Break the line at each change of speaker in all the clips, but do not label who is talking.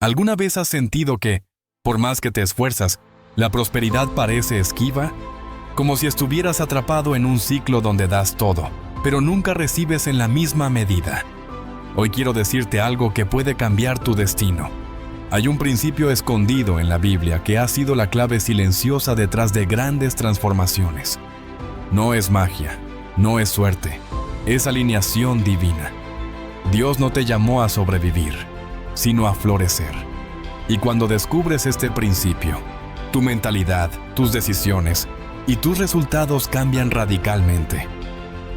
¿Alguna vez has sentido que, por más que te esfuerzas, la prosperidad parece esquiva? Como si estuvieras atrapado en un ciclo donde das todo, pero nunca recibes en la misma medida. Hoy quiero decirte algo que puede cambiar tu destino. Hay un principio escondido en la Biblia que ha sido la clave silenciosa detrás de grandes transformaciones. No es magia, no es suerte, es alineación divina. Dios no te llamó a sobrevivir, sino a florecer. Y cuando descubres este principio, tu mentalidad, tus decisiones y tus resultados cambian radicalmente.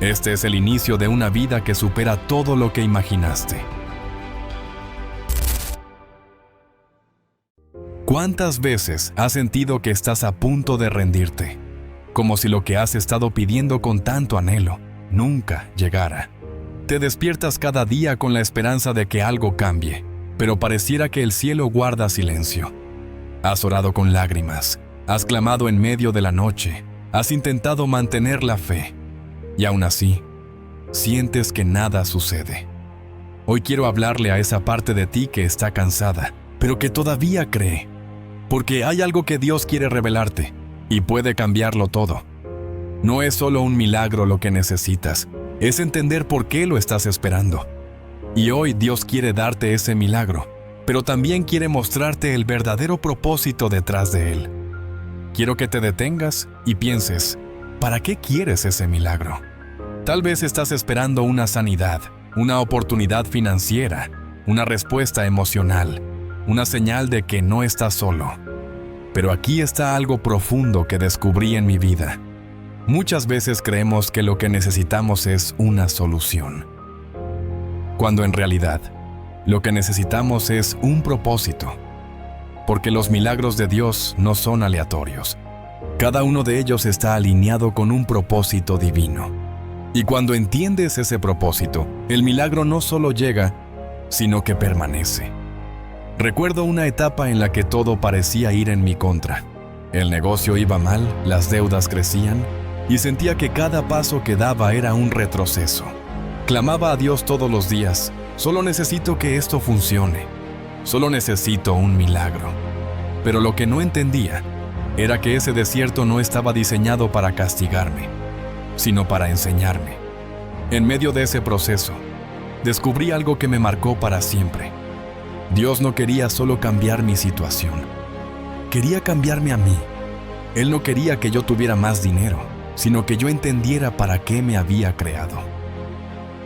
Este es el inicio de una vida que supera todo lo que imaginaste. ¿Cuántas veces has sentido que estás a punto de rendirte? Como si lo que has estado pidiendo con tanto anhelo nunca llegara. Te despiertas cada día con la esperanza de que algo cambie, pero pareciera que el cielo guarda silencio. Has orado con lágrimas, has clamado en medio de la noche, has intentado mantener la fe, y aún así, sientes que nada sucede. Hoy quiero hablarle a esa parte de ti que está cansada, pero que todavía cree, porque hay algo que Dios quiere revelarte, y puede cambiarlo todo. No es solo un milagro lo que necesitas, es entender por qué lo estás esperando. Y hoy Dios quiere darte ese milagro, pero también quiere mostrarte el verdadero propósito detrás de él. Quiero que te detengas y pienses, ¿para qué quieres ese milagro? Tal vez estás esperando una sanidad, una oportunidad financiera, una respuesta emocional, una señal de que no estás solo. Pero aquí está algo profundo que descubrí en mi vida. Muchas veces creemos que lo que necesitamos es una solución, cuando en realidad, lo que necesitamos es un propósito. Porque los milagros de Dios no son aleatorios. Cada uno de ellos está alineado con un propósito divino. Y cuando entiendes ese propósito, el milagro no solo llega, sino que permanece. Recuerdo una etapa en la que todo parecía ir en mi contra. El negocio iba mal, las deudas crecían, y sentía que cada paso que daba era un retroceso. Clamaba a Dios todos los días, solo necesito que esto funcione, solo necesito un milagro. Pero lo que no entendía era que ese desierto no estaba diseñado para castigarme, sino para enseñarme. En medio de ese proceso, descubrí algo que me marcó para siempre. Dios no quería solo cambiar mi situación, quería cambiarme a mí. Él no quería que yo tuviera más dinero, sino que yo entendiera para qué me había creado.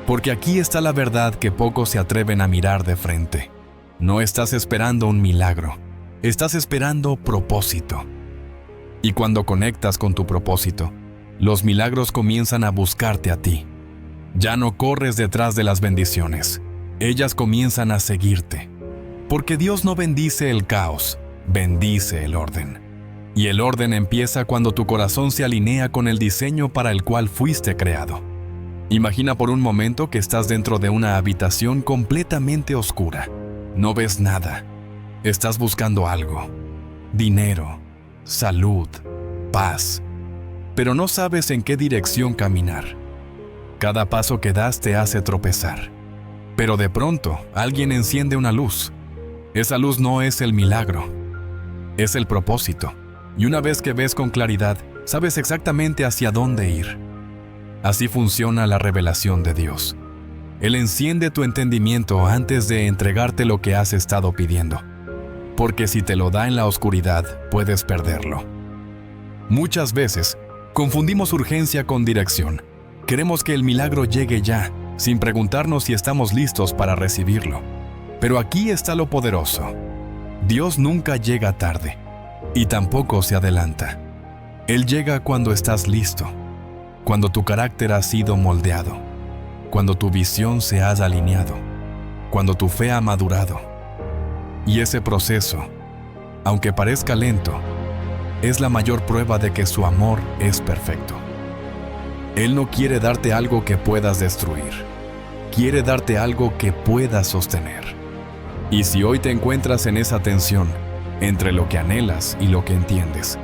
Porque aquí está la verdad que pocos se atreven a mirar de frente. No estás esperando un milagro, estás esperando propósito. Y cuando conectas con tu propósito, los milagros comienzan a buscarte a ti. Ya no corres detrás de las bendiciones, ellas comienzan a seguirte. Porque Dios no bendice el caos, bendice el orden. Y el orden empieza cuando tu corazón se alinea con el diseño para el cual fuiste creado. Imagina por un momento que estás dentro de una habitación completamente oscura. No ves nada. Estás buscando algo. Dinero, salud, paz. Pero no sabes en qué dirección caminar. Cada paso que das te hace tropezar. Pero de pronto, alguien enciende una luz. Esa luz no es el milagro, es el propósito. Y una vez que ves con claridad, sabes exactamente hacia dónde ir. Así funciona la revelación de Dios. Él enciende tu entendimiento antes de entregarte lo que has estado pidiendo. Porque si te lo da en la oscuridad, puedes perderlo. Muchas veces, confundimos urgencia con dirección. Queremos que el milagro llegue ya, sin preguntarnos si estamos listos para recibirlo. Pero aquí está lo poderoso. Dios nunca llega tarde, y tampoco se adelanta. Él llega cuando estás listo, cuando tu carácter ha sido moldeado, cuando tu visión se ha alineado, cuando tu fe ha madurado. Y ese proceso, aunque parezca lento, es la mayor prueba de que su amor es perfecto. Él no quiere darte algo que puedas destruir, quiere darte algo que puedas sostener. Y si hoy te encuentras en esa tensión, entre lo que anhelas y lo que entiendes,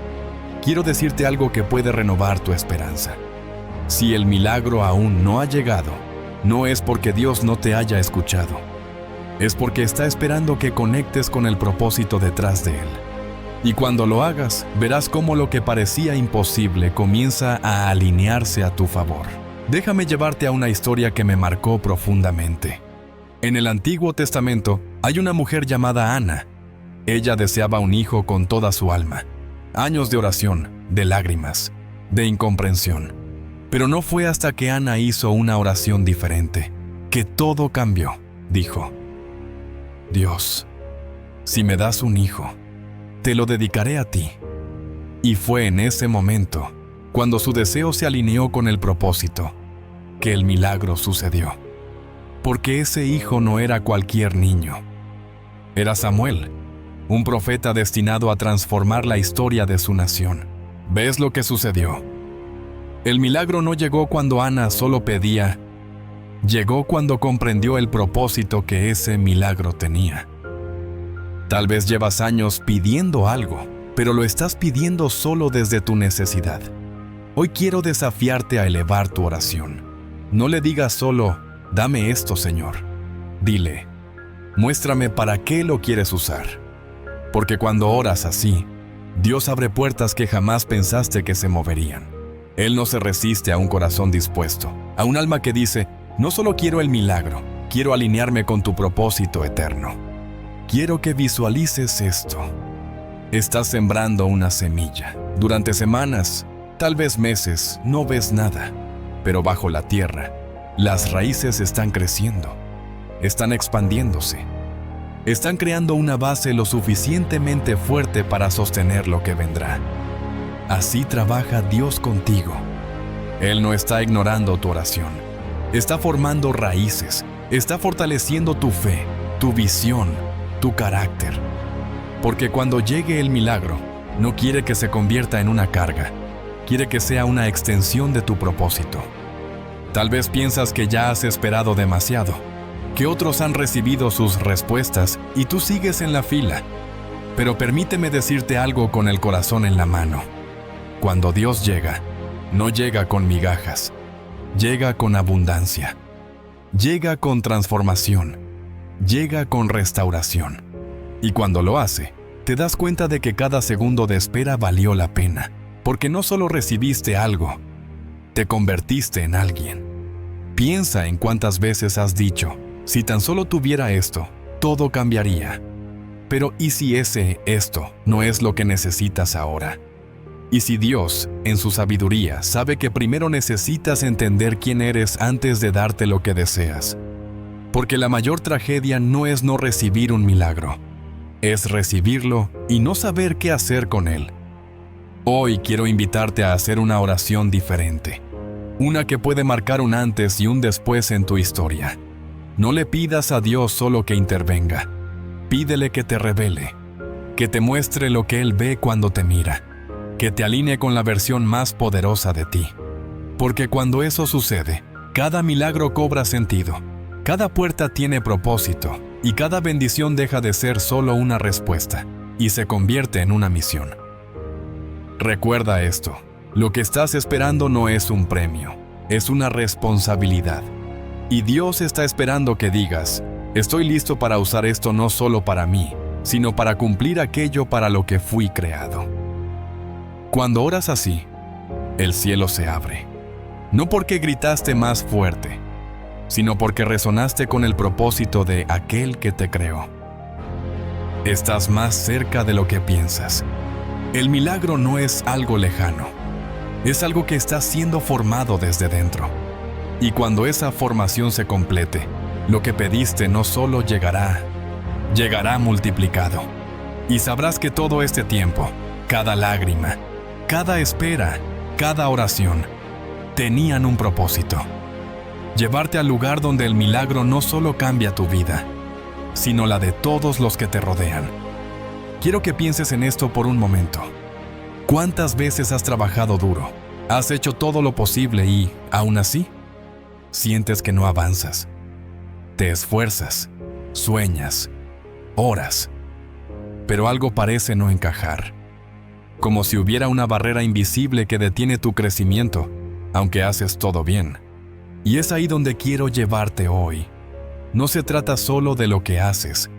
quiero decirte algo que puede renovar tu esperanza. Si el milagro aún no ha llegado, no es porque Dios no te haya escuchado. es porque está esperando que conectes con el propósito detrás de él. Y cuando lo hagas, verás cómo lo que parecía imposible comienza a alinearse a tu favor. Déjame llevarte a una historia que me marcó profundamente. En el Antiguo Testamento hay una mujer llamada Ana. Ella deseaba un hijo con toda su alma. Años de oración, de lágrimas, de incomprensión. Pero no fue hasta que Ana hizo una oración diferente que todo cambió. Dijo: Dios, si me das un hijo, te lo dedicaré a ti. Y fue en ese momento, cuando su deseo se alineó con el propósito, que el milagro sucedió. Porque ese hijo no era cualquier niño. Era Samuel, un profeta destinado a transformar la historia de su nación. ¿Ves lo que sucedió? El milagro no llegó cuando Ana solo pedía, llegó cuando comprendió el propósito que ese milagro tenía. Tal vez llevas años pidiendo algo, pero lo estás pidiendo solo desde tu necesidad. Hoy quiero desafiarte a elevar tu oración. No le digas solo, dame esto, Señor. Dile, muéstrame para qué lo quieres usar. Porque cuando oras así, Dios abre puertas que jamás pensaste que se moverían. Él no se resiste a un corazón dispuesto, a un alma que dice, no solo quiero el milagro, quiero alinearme con tu propósito eterno. Quiero que visualices esto. Estás sembrando una semilla. Durante semanas, tal vez meses, no ves nada. Pero bajo la tierra, las raíces están creciendo, están expandiéndose, están creando una base lo suficientemente fuerte para sostener lo que vendrá. Así trabaja Dios contigo. Él no está ignorando tu oración, está formando raíces, está fortaleciendo tu fe, tu visión, tu carácter. Porque cuando llegue el milagro, no quiere que se convierta en una carga, quiere que sea una extensión de tu propósito. Tal vez piensas que ya has esperado demasiado, que otros han recibido sus respuestas y tú sigues en la fila. Pero permíteme decirte algo con el corazón en la mano. Cuando Dios llega, no llega con migajas, llega con abundancia, llega con transformación, llega con restauración. Y cuando lo hace, te das cuenta de que cada segundo de espera valió la pena, porque no solo recibiste algo, te convertiste en alguien. Piensa en cuántas veces has dicho, si tan solo tuviera esto, todo cambiaría. Pero ¿y si esto no es lo que necesitas ahora? ¿Y si Dios, en su sabiduría, sabe que primero necesitas entender quién eres antes de darte lo que deseas? Porque la mayor tragedia no es no recibir un milagro, es recibirlo y no saber qué hacer con él. Hoy quiero invitarte a hacer una oración diferente, una que puede marcar un antes y un después en tu historia. No le pidas a Dios solo que intervenga, pídele que te revele, que te muestre lo que Él ve cuando te mira, que te alinee con la versión más poderosa de ti. Porque cuando eso sucede, cada milagro cobra sentido, cada puerta tiene propósito y cada bendición deja de ser solo una respuesta y se convierte en una misión. Recuerda esto, lo que estás esperando no es un premio, es una responsabilidad. Y Dios está esperando que digas, estoy listo para usar esto no solo para mí, sino para cumplir aquello para lo que fui creado. Cuando oras así, el cielo se abre. No porque gritaste más fuerte, sino porque resonaste con el propósito de aquel que te creó. Estás más cerca de lo que piensas. El milagro no es algo lejano, es algo que está siendo formado desde dentro. Y cuando esa formación se complete, lo que pediste no solo llegará multiplicado. Y sabrás que todo este tiempo, cada lágrima, cada espera, cada oración, tenían un propósito. Llevarte al lugar donde el milagro no solo cambia tu vida, sino la de todos los que te rodean. Quiero que pienses en esto por un momento. ¿Cuántas veces has trabajado duro? Has hecho todo lo posible y, aún así, sientes que no avanzas. Te esfuerzas, sueñas, oras, pero algo parece no encajar. Como si hubiera una barrera invisible que detiene tu crecimiento, aunque haces todo bien. Y es ahí donde quiero llevarte hoy. no se trata solo de lo que haces,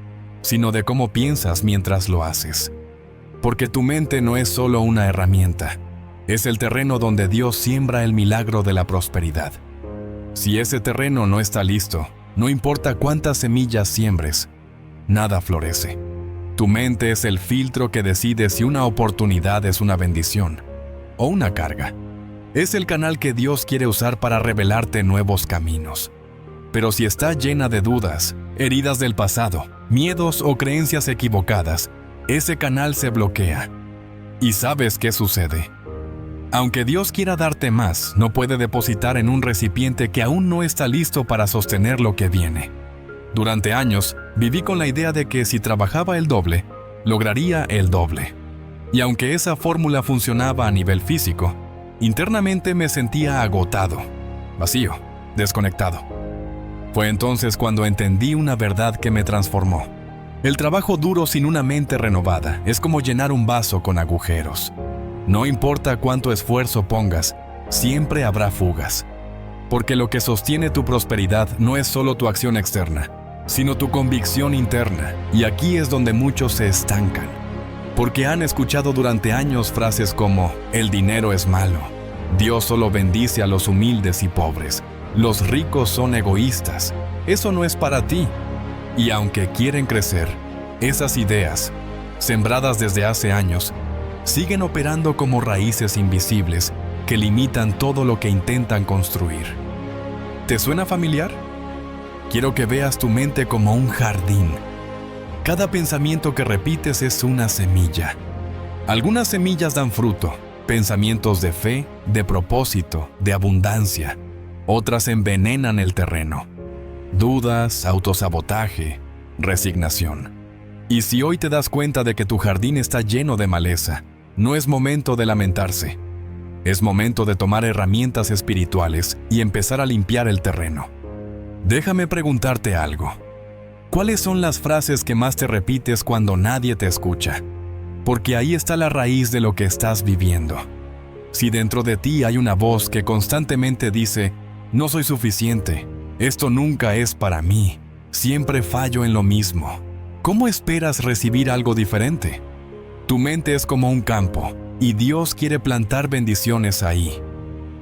sino de cómo piensas mientras lo haces. Porque tu mente no es solo una herramienta, es el terreno donde Dios siembra el milagro de la prosperidad. Si ese terreno no está listo, no importa cuántas semillas siembres, nada florece. Tu mente es el filtro que decide si una oportunidad es una bendición o una carga. Es el canal que Dios quiere usar para revelarte nuevos caminos. Pero si está llena de dudas, heridas del pasado, miedos o creencias equivocadas, ese canal se bloquea. ¿Y sabes qué sucede? Aunque Dios quiera darte más, no puede depositar en un recipiente que aún no está listo para sostener lo que viene. Durante años, viví con la idea de que si trabajaba el doble, lograría el doble. Y aunque esa fórmula funcionaba a nivel físico, internamente me sentía agotado, vacío, desconectado. Fue entonces cuando entendí una verdad que me transformó. El trabajo duro sin una mente renovada es como llenar un vaso con agujeros. No importa cuánto esfuerzo pongas, siempre habrá fugas. Porque lo que sostiene tu prosperidad no es solo tu acción externa, sino tu convicción interna, y aquí es donde muchos se estancan. Porque han escuchado durante años frases como, el dinero es malo, Dios solo bendice a los humildes y pobres, los ricos son egoístas, eso no es para ti. Y aunque quieren crecer, esas ideas, sembradas desde hace años, siguen operando como raíces invisibles que limitan todo lo que intentan construir. ¿Te suena familiar? Quiero que veas tu mente como un jardín. Cada pensamiento que repites es una semilla. Algunas semillas dan fruto, pensamientos de fe, de propósito, de abundancia. Otras envenenan el terreno. Dudas, autosabotaje, resignación. Y si hoy te das cuenta de que tu jardín está lleno de maleza, no es momento de lamentarse. Es momento de tomar herramientas espirituales y empezar a limpiar el terreno. Déjame preguntarte algo. ¿Cuáles son las frases que más te repites cuando nadie te escucha? Porque ahí está la raíz de lo que estás viviendo. Si dentro de ti hay una voz que constantemente dice, no soy suficiente, esto nunca es para mí, siempre fallo en lo mismo, ¿cómo esperas recibir algo diferente? Tu mente es como un campo, y Dios quiere plantar bendiciones ahí.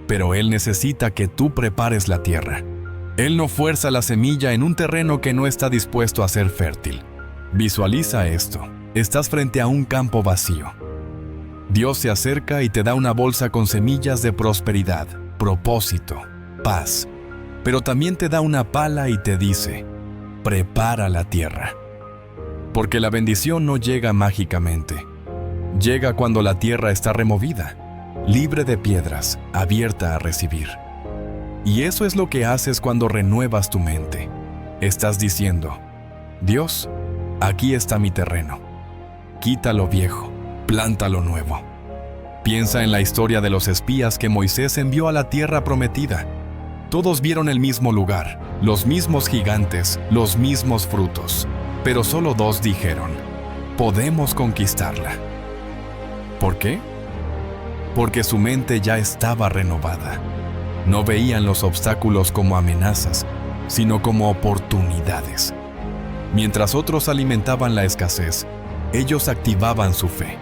Pero Él necesita que tú prepares la tierra. Él no fuerza la semilla en un terreno que no está dispuesto a ser fértil. Visualiza esto. Estás frente a un campo vacío. Dios se acerca y te da una bolsa con semillas de prosperidad, propósito, paz. Pero también te da una pala y te dice, prepara la tierra. Porque la bendición no llega mágicamente. Llega cuando la tierra está removida, libre de piedras, abierta a recibir. Y eso es lo que haces cuando renuevas tu mente. Estás diciendo, Dios, aquí está mi terreno. Quita lo viejo, planta lo nuevo. Piensa en la historia de los espías que Moisés envió a la tierra prometida. Todos vieron el mismo lugar, los mismos gigantes, los mismos frutos. Pero solo 2 dijeron, podemos conquistarla. ¿Por qué? Porque su mente ya estaba renovada. No veían los obstáculos como amenazas, sino como oportunidades. Mientras otros alimentaban la escasez, ellos activaban su fe.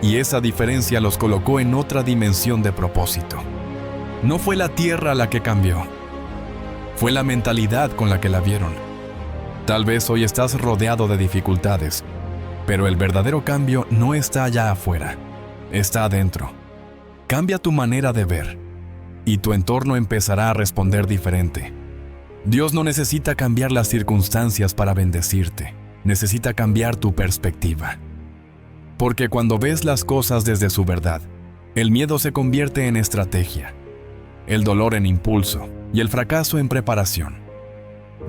Y esa diferencia los colocó en otra dimensión de propósito. No fue la tierra la que cambió, fue la mentalidad con la que la vieron. Tal vez hoy estás rodeado de dificultades, pero el verdadero cambio no está allá afuera, está adentro. Cambia tu manera de ver, y tu entorno empezará a responder diferente. Dios no necesita cambiar las circunstancias para bendecirte, necesita cambiar tu perspectiva. Porque cuando ves las cosas desde su verdad, el miedo se convierte en estrategia, el dolor en impulso y el fracaso en preparación.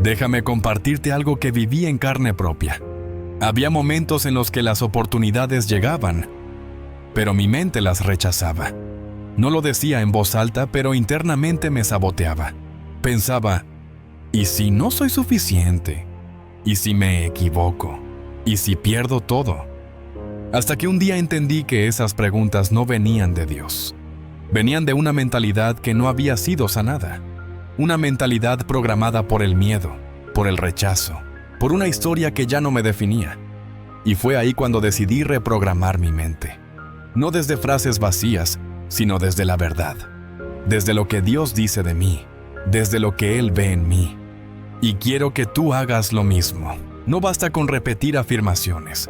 Déjame compartirte algo que viví en carne propia. Había momentos en los que las oportunidades llegaban, pero mi mente las rechazaba. No lo decía en voz alta, pero internamente me saboteaba. Pensaba, ¿y si no soy suficiente? ¿Y si me equivoco? ¿Y si pierdo todo? Hasta que un día entendí que esas preguntas no venían de Dios. Venían de una mentalidad que no había sido sanada. Una mentalidad programada por el miedo, por el rechazo, por una historia que ya no me definía. Y fue ahí cuando decidí reprogramar mi mente. No desde frases vacías, sino desde la verdad. Desde lo que Dios dice de mí, desde lo que Él ve en mí. Y quiero que tú hagas lo mismo. No basta con repetir afirmaciones.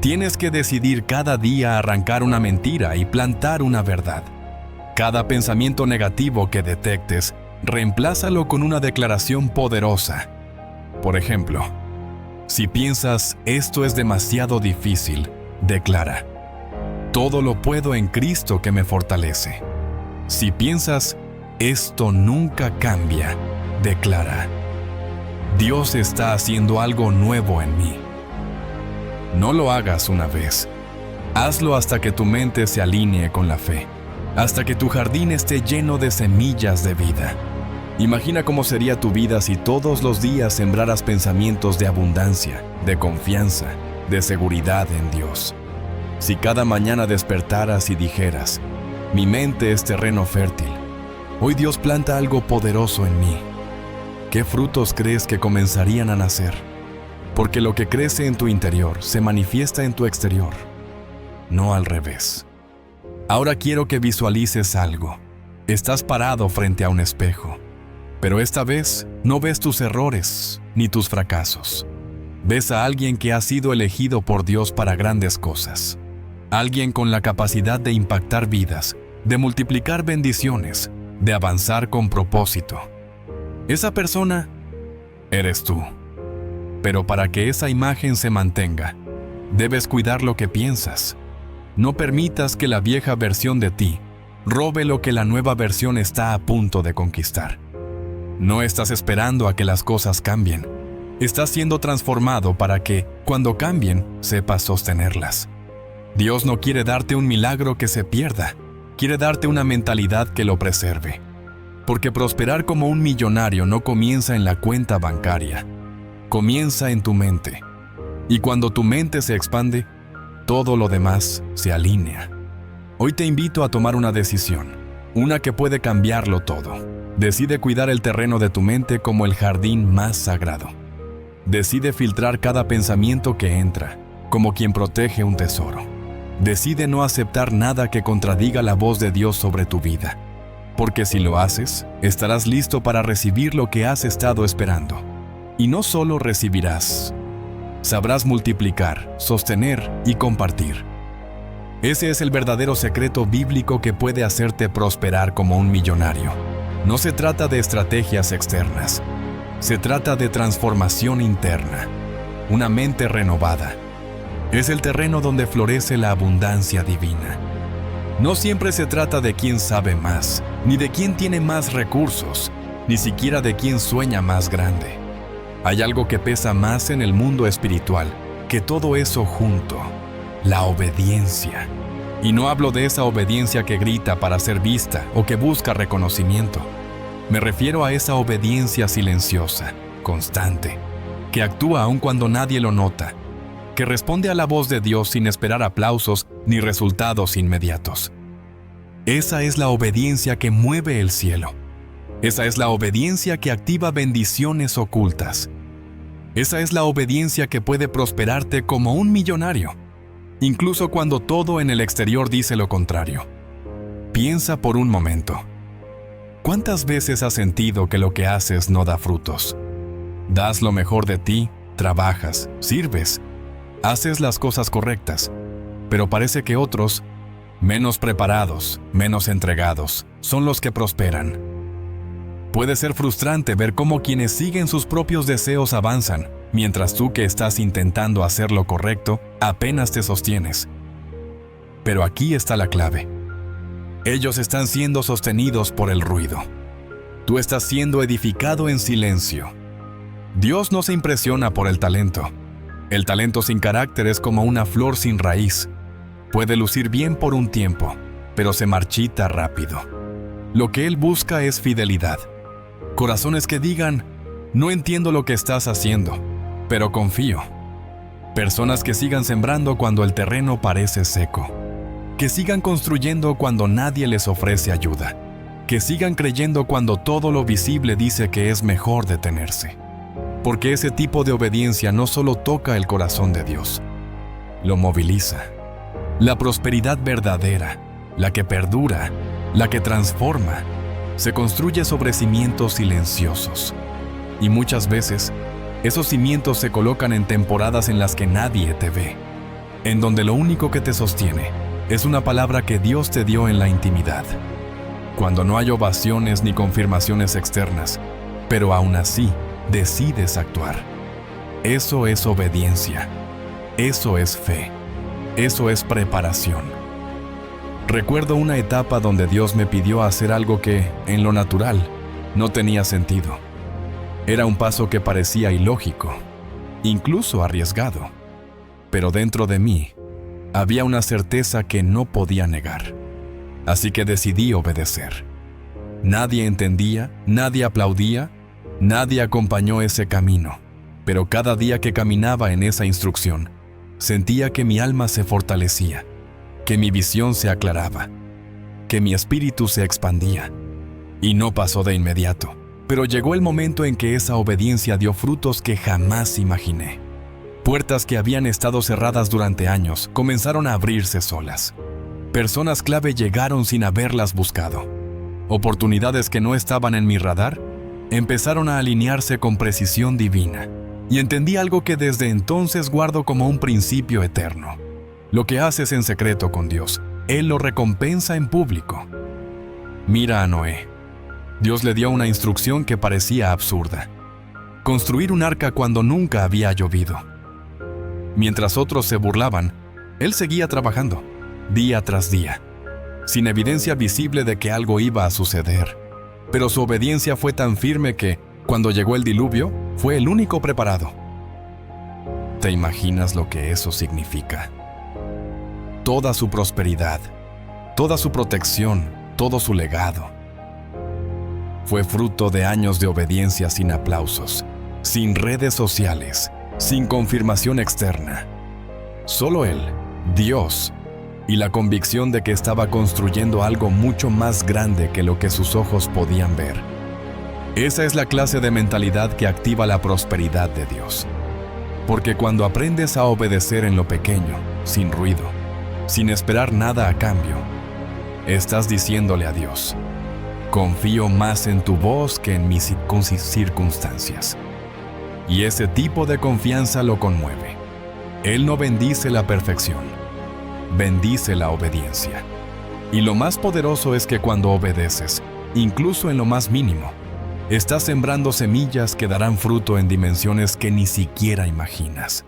Tienes que decidir cada día arrancar una mentira y plantar una verdad. Cada pensamiento negativo que detectes, reemplázalo con una declaración poderosa. Por ejemplo, si piensas, esto es demasiado difícil, declara, todo lo puedo en Cristo que me fortalece. Si piensas, esto nunca cambia, declara, Dios está haciendo algo nuevo en mí. No lo hagas una vez. Hazlo hasta que tu mente se alinee con la fe, hasta que tu jardín esté lleno de semillas de vida. Imagina cómo sería tu vida si todos los días sembraras pensamientos de abundancia, de confianza, de seguridad en Dios. Si cada mañana despertaras y dijeras, mi mente es terreno fértil, hoy Dios planta algo poderoso en mí. ¿Qué frutos crees que comenzarían a nacer? Porque lo que crece en tu interior se manifiesta en tu exterior, no al revés. Ahora quiero que visualices algo. Estás parado frente a un espejo, pero esta vez no ves tus errores ni tus fracasos. Ves a alguien que ha sido elegido por Dios para grandes cosas. Alguien con la capacidad de impactar vidas, de multiplicar bendiciones, de avanzar con propósito. Esa persona eres tú. Pero para que esa imagen se mantenga, debes cuidar lo que piensas. No permitas que la vieja versión de ti robe lo que la nueva versión está a punto de conquistar. No estás esperando a que las cosas cambien. Estás siendo transformado para que, cuando cambien, sepas sostenerlas. Dios no quiere darte un milagro que se pierda. Quiere darte una mentalidad que lo preserve. Porque prosperar como un millonario no comienza en la cuenta bancaria. Comienza en tu mente. Y cuando tu mente se expande, todo lo demás se alinea. Hoy te invito a tomar una decisión, una que puede cambiarlo todo. Decide cuidar el terreno de tu mente como el jardín más sagrado. Decide filtrar cada pensamiento que entra, como quien protege un tesoro. Decide no aceptar nada que contradiga la voz de Dios sobre tu vida. Porque si lo haces, estarás listo para recibir lo que has estado esperando. Y no solo recibirás, sabrás multiplicar, sostener y compartir. Ese es el verdadero secreto bíblico que puede hacerte prosperar como un millonario. No se trata de estrategias externas, se trata de transformación interna, una mente renovada. Es el terreno donde florece la abundancia divina. No siempre se trata de quién sabe más, ni de quién tiene más recursos, ni siquiera de quién sueña más grande. Hay algo que pesa más en el mundo espiritual que todo eso junto: la obediencia. Y no hablo de esa obediencia que grita para ser vista o que busca reconocimiento. Me refiero a esa obediencia silenciosa, constante, que actúa aun cuando nadie lo nota, que responde a la voz de Dios sin esperar aplausos ni resultados inmediatos. Esa es la obediencia que mueve el cielo. Esa es la obediencia que activa bendiciones ocultas. Esa es la obediencia que puede prosperarte como un millonario, incluso cuando todo en el exterior dice lo contrario. Piensa por un momento. ¿Cuántas veces has sentido que lo que haces no da frutos? Das lo mejor de ti, trabajas, sirves, haces las cosas correctas, pero parece que otros, menos preparados, menos entregados, son los que prosperan. Puede ser frustrante ver cómo quienes siguen sus propios deseos avanzan, mientras tú que estás intentando hacer lo correcto, apenas te sostienes. Pero aquí está la clave. Ellos están siendo sostenidos por el ruido. Tú estás siendo edificado en silencio. Dios no se impresiona por el talento. El talento sin carácter es como una flor sin raíz. Puede lucir bien por un tiempo, pero se marchita rápido. Lo que Él busca es fidelidad. Corazones que digan, no entiendo lo que estás haciendo, pero confío. Personas que sigan sembrando cuando el terreno parece seco. Que sigan construyendo cuando nadie les ofrece ayuda. Que sigan creyendo cuando todo lo visible dice que es mejor detenerse. porque ese tipo de obediencia no solo toca el corazón de Dios, lo moviliza. La prosperidad verdadera, la que perdura, la que transforma, se construye sobre cimientos silenciosos. Y muchas veces, esos cimientos se colocan en temporadas en las que nadie te ve, en donde lo único que te sostiene es una palabra que Dios te dio en la intimidad. Cuando no hay ovaciones ni confirmaciones externas, pero aún así decides actuar. Eso es obediencia. Eso es fe. Eso es preparación. Recuerdo una etapa donde Dios me pidió hacer algo que, en lo natural, no tenía sentido. Era un paso que parecía ilógico, incluso arriesgado, pero dentro de mí había una certeza que no podía negar. Así que decidí obedecer. Nadie entendía, nadie aplaudía, nadie acompañó ese camino, pero cada día que caminaba en esa instrucción, sentía que mi alma se fortalecía, que mi visión se aclaraba, que mi espíritu se expandía. Y no pasó de inmediato, pero llegó el momento en que esa obediencia dio frutos que jamás imaginé. Puertas que habían estado cerradas durante años comenzaron a abrirse solas. Personas clave llegaron sin haberlas buscado. Oportunidades que no estaban en mi radar empezaron a alinearse con precisión divina. Y entendí algo que desde entonces guardo como un principio eterno. Lo que haces en secreto con Dios, Él lo recompensa en público. Mira a Noé. Dios le dio una instrucción que parecía absurda: construir un arca cuando nunca había llovido. Mientras otros se burlaban, Él seguía trabajando, día tras día, sin evidencia visible de que algo iba a suceder. Pero su obediencia fue tan firme que, cuando llegó el diluvio, fue el único preparado. ¿Te imaginas lo que eso significa? Toda su prosperidad, toda su protección, todo su legado, fue fruto de años de obediencia sin aplausos, sin redes sociales, sin confirmación externa. Solo Él, Dios, y la convicción de que estaba construyendo algo mucho más grande que lo que sus ojos podían ver. Esa es la clase de mentalidad que activa la prosperidad de Dios. Porque cuando aprendes a obedecer en lo pequeño, sin ruido, sin esperar nada a cambio, estás diciéndole a Dios: confío más en tu voz que en mis circunstancias. Y ese tipo de confianza lo conmueve. Él no bendice la perfección, bendice la obediencia. Y lo más poderoso es que cuando obedeces, incluso en lo más mínimo, estás sembrando semillas que darán fruto en dimensiones que ni siquiera imaginas.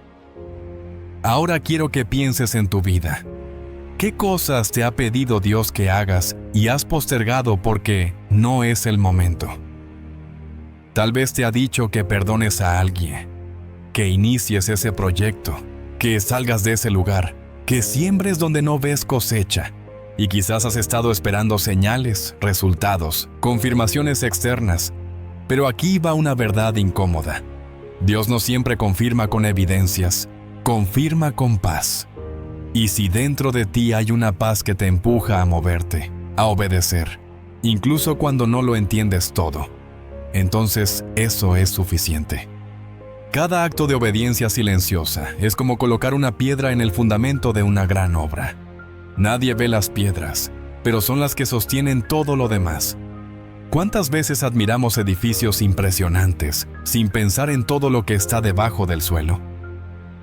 Ahora quiero que pienses en tu vida. ¿Qué cosas te ha pedido Dios que hagas y has postergado porque no es el momento? Tal vez te ha dicho que perdones a alguien, que inicies ese proyecto, que salgas de ese lugar, que siembres donde no ves cosecha. Y quizás has estado esperando señales, resultados, confirmaciones externas. Pero aquí va una verdad incómoda. Dios no siempre confirma con evidencias, confirma con paz. Y si dentro de ti hay una paz que te empuja a moverte, a obedecer, incluso cuando no lo entiendes todo, entonces eso es suficiente. Cada acto de obediencia silenciosa es como colocar una piedra en el fundamento de una gran obra. Nadie ve las piedras, pero son las que sostienen todo lo demás. ¿Cuántas veces admiramos edificios impresionantes sin pensar en todo lo que está debajo del suelo?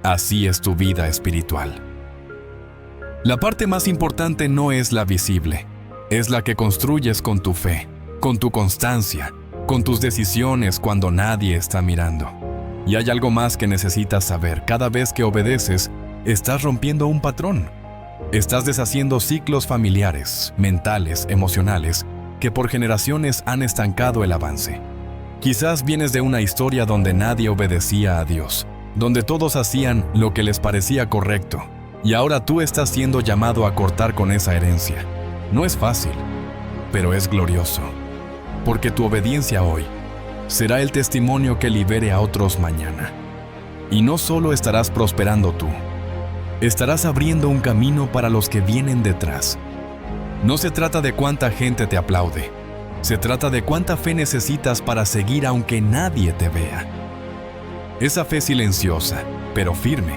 Así es tu vida espiritual. La parte más importante no es la visible, es la que construyes con tu fe, con tu constancia, con tus decisiones cuando nadie está mirando. Y hay algo más que necesitas saber: cada vez que obedeces, estás rompiendo un patrón. Estás deshaciendo ciclos familiares, mentales, emocionales, que por generaciones han estancado el avance. Quizás vienes de una historia donde nadie obedecía a Dios, donde todos hacían lo que les parecía correcto, y ahora tú estás siendo llamado a cortar con esa herencia. No es fácil, pero es glorioso, porque tu obediencia hoy será el testimonio que libere a otros mañana. Y no solo estarás prosperando tú, estarás abriendo un camino para los que vienen detrás. No se trata de cuánta gente te aplaude, se trata de cuánta fe necesitas para seguir aunque nadie te vea. Esa fe silenciosa, pero firme,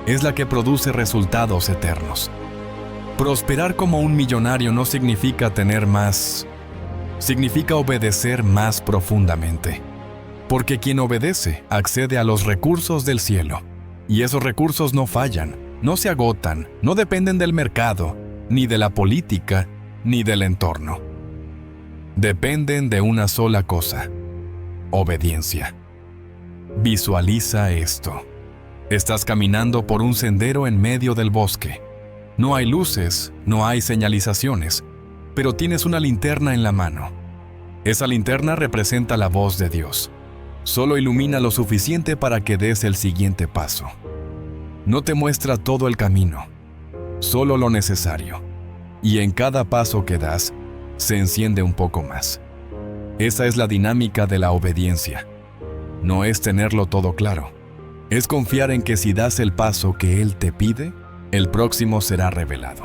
es la que produce resultados eternos. Prosperar como un millonario no significa tener más, significa obedecer más profundamente. Porque quien obedece accede a los recursos del cielo, y esos recursos no fallan, no se agotan, no dependen del mercado, ni de la política, ni del entorno. Dependen de una sola cosa: obediencia. Visualiza esto. Estás caminando por un sendero en medio del bosque. No hay luces, no hay señalizaciones, pero tienes una linterna en la mano. Esa linterna representa la voz de Dios. Solo ilumina lo suficiente para que des el siguiente paso. No te muestra todo el camino, solo lo necesario. Y en cada paso que das, se enciende un poco más. Esa es la dinámica de la obediencia. No es tenerlo todo claro. Es confiar en que si das el paso que Él te pide, el próximo será revelado.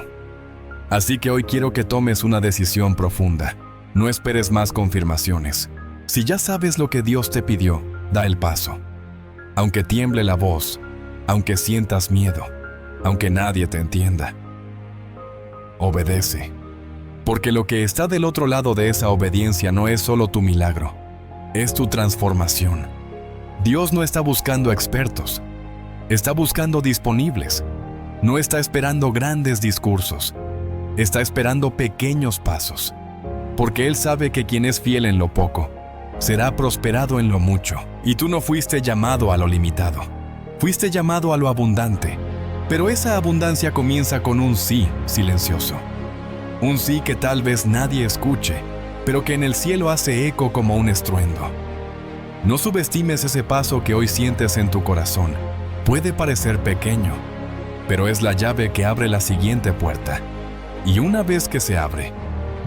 Así que hoy quiero que tomes una decisión profunda. No esperes más confirmaciones. Si ya sabes lo que Dios te pidió, da el paso. Aunque tiemble la voz, aunque sientas miedo, aunque nadie te entienda. Obedece. Porque lo que está del otro lado de esa obediencia no es solo tu milagro, es tu transformación. Dios no está buscando expertos, está buscando disponibles. No está esperando grandes discursos, está esperando pequeños pasos. Porque Él sabe que quien es fiel en lo poco, será prosperado en lo mucho. Y tú no fuiste llamado a lo limitado, fuiste llamado a lo abundante. Pero esa abundancia comienza con un sí silencioso. Un sí que tal vez nadie escuche, pero que en el cielo hace eco como un estruendo. No subestimes ese paso que hoy sientes en tu corazón. Puede parecer pequeño, pero es la llave que abre la siguiente puerta. Y una vez que se abre,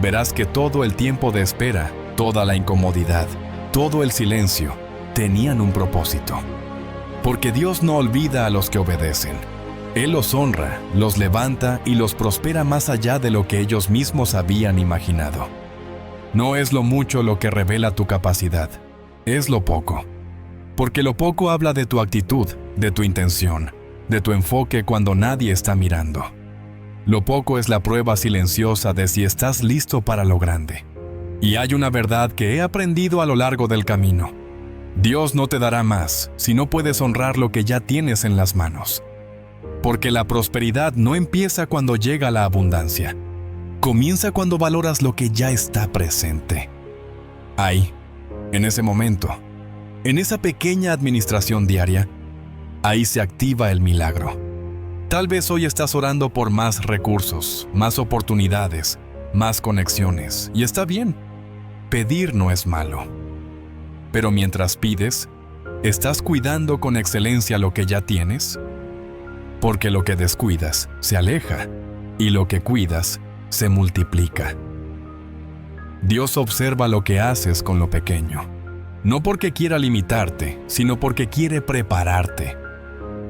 verás que todo el tiempo de espera, toda la incomodidad, todo el silencio, tenían un propósito. Porque Dios no olvida a los que obedecen. Él los honra, los levanta y los prospera más allá de lo que ellos mismos habían imaginado. No es lo mucho lo que revela tu capacidad, es lo poco. Porque lo poco habla de tu actitud, de tu intención, de tu enfoque cuando nadie está mirando. Lo poco es la prueba silenciosa de si estás listo para lo grande. Y hay una verdad que he aprendido a lo largo del camino. Dios no te dará más si no puedes honrar lo que ya tienes en las manos. Porque la prosperidad no empieza cuando llega la abundancia. Comienza cuando valoras lo que ya está presente. Ahí, en ese momento, en esa pequeña administración diaria, ahí se activa el milagro. Tal vez hoy estás orando por más recursos, más oportunidades, más conexiones, y está bien. Pedir no es malo. Pero mientras pides, ¿estás cuidando con excelencia lo que ya tienes? Porque lo que descuidas se aleja, y lo que cuidas se multiplica. Dios observa lo que haces con lo pequeño, no porque quiera limitarte, sino porque quiere prepararte.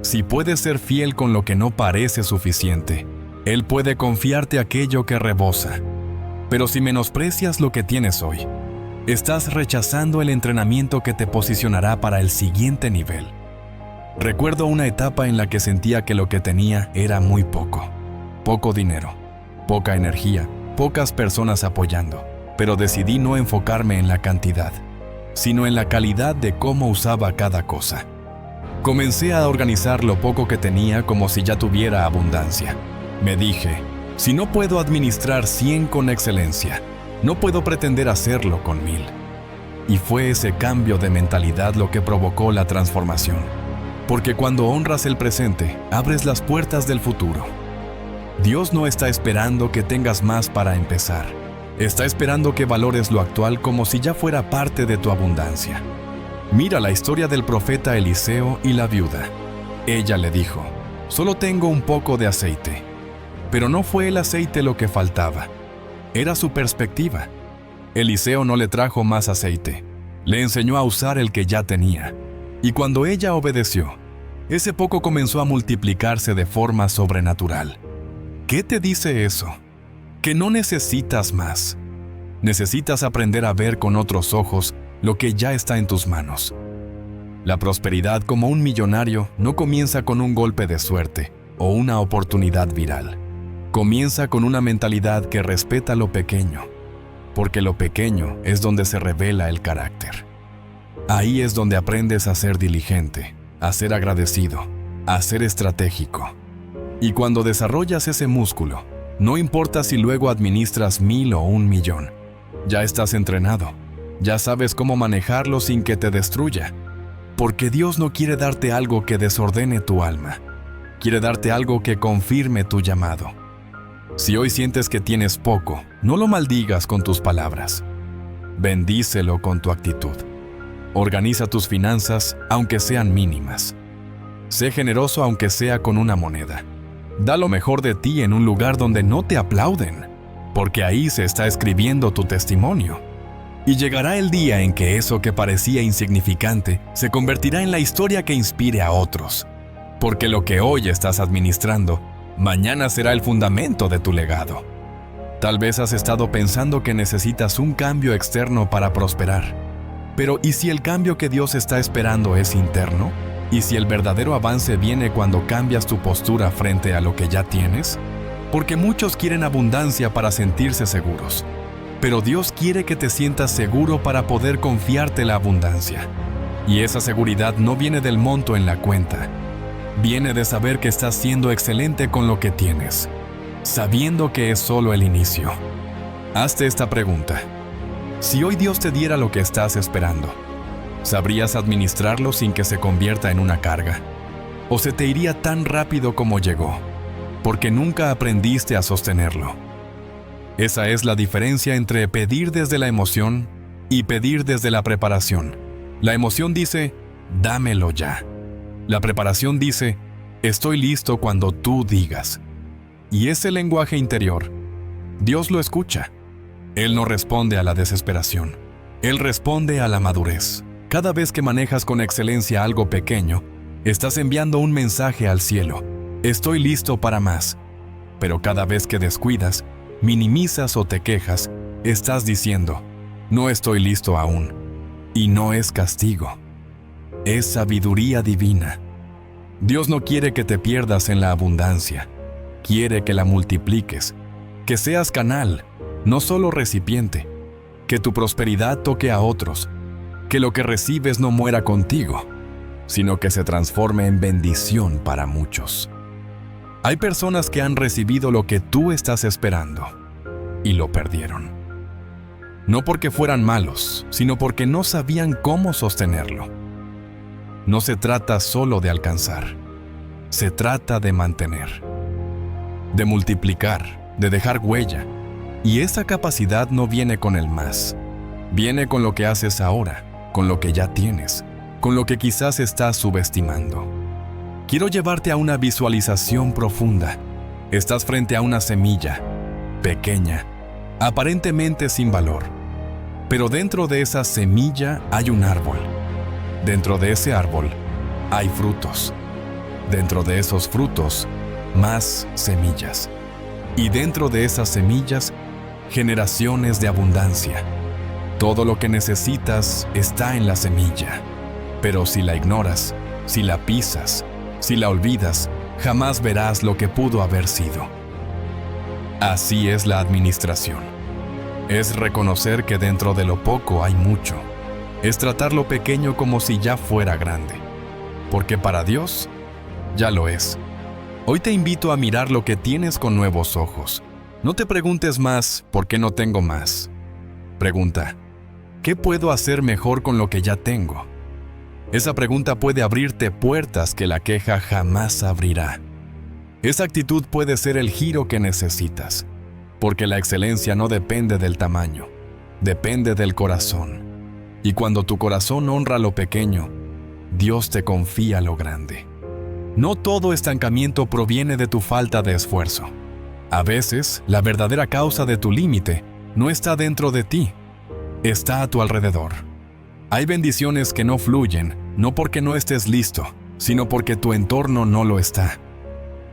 Si puedes ser fiel con lo que no parece suficiente, Él puede confiarte aquello que rebosa. Pero si menosprecias lo que tienes hoy, estás rechazando el entrenamiento que te posicionará para el siguiente nivel. Recuerdo una etapa en la que sentía que lo que tenía era muy poco. Poco dinero, poca energía, pocas personas apoyando, pero decidí no enfocarme en la cantidad, sino en la calidad de cómo usaba cada cosa. Comencé a organizar lo poco que tenía como si ya tuviera abundancia. Me dije, si no puedo administrar 100 con excelencia, no puedo pretender hacerlo con 1000. Y fue ese cambio de mentalidad lo que provocó la transformación. Porque cuando honras el presente, abres las puertas del futuro. Dios no está esperando que tengas más para empezar. Está esperando que valores lo actual como si ya fuera parte de tu abundancia. Mira la historia del profeta Eliseo y la viuda. Ella le dijo, solo tengo un poco de aceite. Pero no fue el aceite lo que faltaba. Era su perspectiva. Eliseo no le trajo más aceite. Le enseñó a usar el que ya tenía. Y cuando ella obedeció, ese poco comenzó a multiplicarse de forma sobrenatural. ¿Qué te dice eso? Que no necesitas más. Necesitas aprender a ver con otros ojos lo que ya está en tus manos. La prosperidad como un millonario no comienza con un golpe de suerte o una oportunidad viral. Comienza con una mentalidad que respeta lo pequeño, porque lo pequeño es donde se revela el carácter. Ahí es donde aprendes a ser diligente, a ser agradecido, a ser estratégico. Y cuando desarrollas ese músculo, no importa si luego administras 1000 o 1,000,000, ya estás entrenado, ya sabes cómo manejarlo sin que te destruya. Porque Dios no quiere darte algo que desordene tu alma, quiere darte algo que confirme tu llamado. Si hoy sientes que tienes poco, no lo maldigas con tus palabras. Bendícelo con tu actitud. Organiza tus finanzas, aunque sean mínimas. Sé generoso aunque sea con una moneda. Da lo mejor de ti en un lugar donde no te aplauden, porque ahí se está escribiendo tu testimonio. Y llegará el día en que eso que parecía insignificante se convertirá en la historia que inspire a otros. Porque lo que hoy estás administrando, mañana será el fundamento de tu legado. Tal vez has estado pensando que necesitas un cambio externo para prosperar. Pero ¿y si el cambio que Dios está esperando es interno? ¿Y si el verdadero avance viene cuando cambias tu postura frente a lo que ya tienes? Porque muchos quieren abundancia para sentirse seguros. Pero Dios quiere que te sientas seguro para poder confiarte la abundancia. Y esa seguridad no viene del monto en la cuenta. Viene de saber que estás siendo excelente con lo que tienes, sabiendo que es solo el inicio. Hazte esta pregunta. Si hoy Dios te diera lo que estás esperando, ¿sabrías administrarlo sin que se convierta en una carga? ¿O se te iría tan rápido como llegó, porque nunca aprendiste a sostenerlo? Esa es la diferencia entre pedir desde la emoción y pedir desde la preparación. La emoción dice, dámelo ya. La preparación dice, estoy listo cuando tú digas. Y ese lenguaje interior, Dios lo escucha. Él no responde a la desesperación. Él responde a la madurez. Cada vez que manejas con excelencia algo pequeño, estás enviando un mensaje al cielo. Estoy listo para más. Pero cada vez que descuidas, minimizas o te quejas, estás diciendo, no estoy listo aún. Y no es castigo, es sabiduría divina. Dios no quiere que te pierdas en la abundancia, quiere que la multipliques, que seas canal, no solo recipiente, que tu prosperidad toque a otros, que lo que recibes no muera contigo, sino que se transforme en bendición para muchos. Hay personas que han recibido lo que tú estás esperando y lo perdieron. No porque fueran malos, sino porque no sabían cómo sostenerlo. No se trata solo de alcanzar, se trata de mantener, de multiplicar, de dejar huella. Y esa capacidad no viene con el más, viene con lo que haces ahora, con lo que ya tienes, con lo que quizás estás subestimando. Quiero llevarte a una visualización profunda. Estás frente a una semilla, pequeña, aparentemente sin valor. Pero dentro de esa semilla hay un árbol. Dentro de ese árbol hay frutos. Dentro de esos frutos, más semillas. Y dentro de esas semillas, generaciones de abundancia. Todo lo que necesitas está en la semilla. Pero si la ignoras, si la pisas, si la olvidas, jamás verás lo que pudo haber sido. Así es la administración. Es reconocer que dentro de lo poco hay mucho. Es tratar lo pequeño como si ya fuera grande. Porque para Dios, ya lo es. Hoy te invito a mirar lo que tienes con nuevos ojos. No te preguntes más, ¿por qué no tengo más? Pregunta, ¿qué puedo hacer mejor con lo que ya tengo? Esa pregunta puede abrirte puertas que la queja jamás abrirá. Esa actitud puede ser el giro que necesitas, porque la excelencia no depende del tamaño, depende del corazón. Y cuando tu corazón honra lo pequeño, Dios te confía lo grande. No todo estancamiento proviene de tu falta de esfuerzo. A veces, la verdadera causa de tu límite no está dentro de ti, está a tu alrededor. Hay bendiciones que no fluyen, no porque no estés listo, sino porque tu entorno no lo está.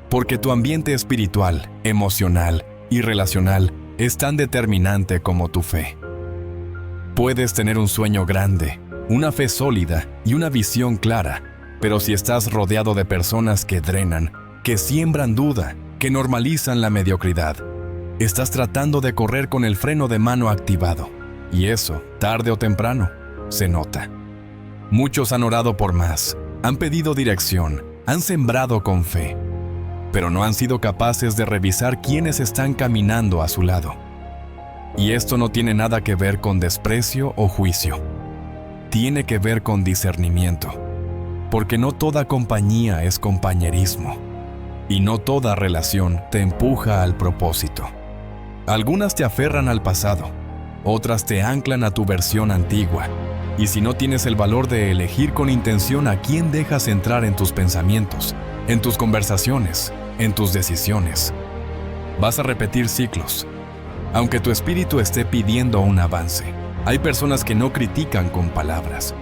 Porque tu ambiente espiritual, emocional y relacional es tan determinante como tu fe. Puedes tener un sueño grande, una fe sólida y una visión clara. Pero si estás rodeado de personas que drenan, que siembran duda, que normalizan la mediocridad, estás tratando de correr con el freno de mano activado. Y eso, tarde o temprano, se nota. Muchos han orado por más, han pedido dirección, han sembrado con fe, pero no han sido capaces de revisar quiénes están caminando a su lado. Y esto no tiene nada que ver con desprecio o juicio. Tiene que ver con discernimiento. Porque no toda compañía es compañerismo. Y no toda relación te empuja al propósito. Algunas te aferran al pasado, otras te anclan a tu versión antigua. Y si no tienes el valor de elegir con intención a quién dejas entrar en tus pensamientos, en tus conversaciones, en tus decisiones, vas a repetir ciclos. Aunque tu espíritu esté pidiendo un avance, hay personas que no critican con palabras,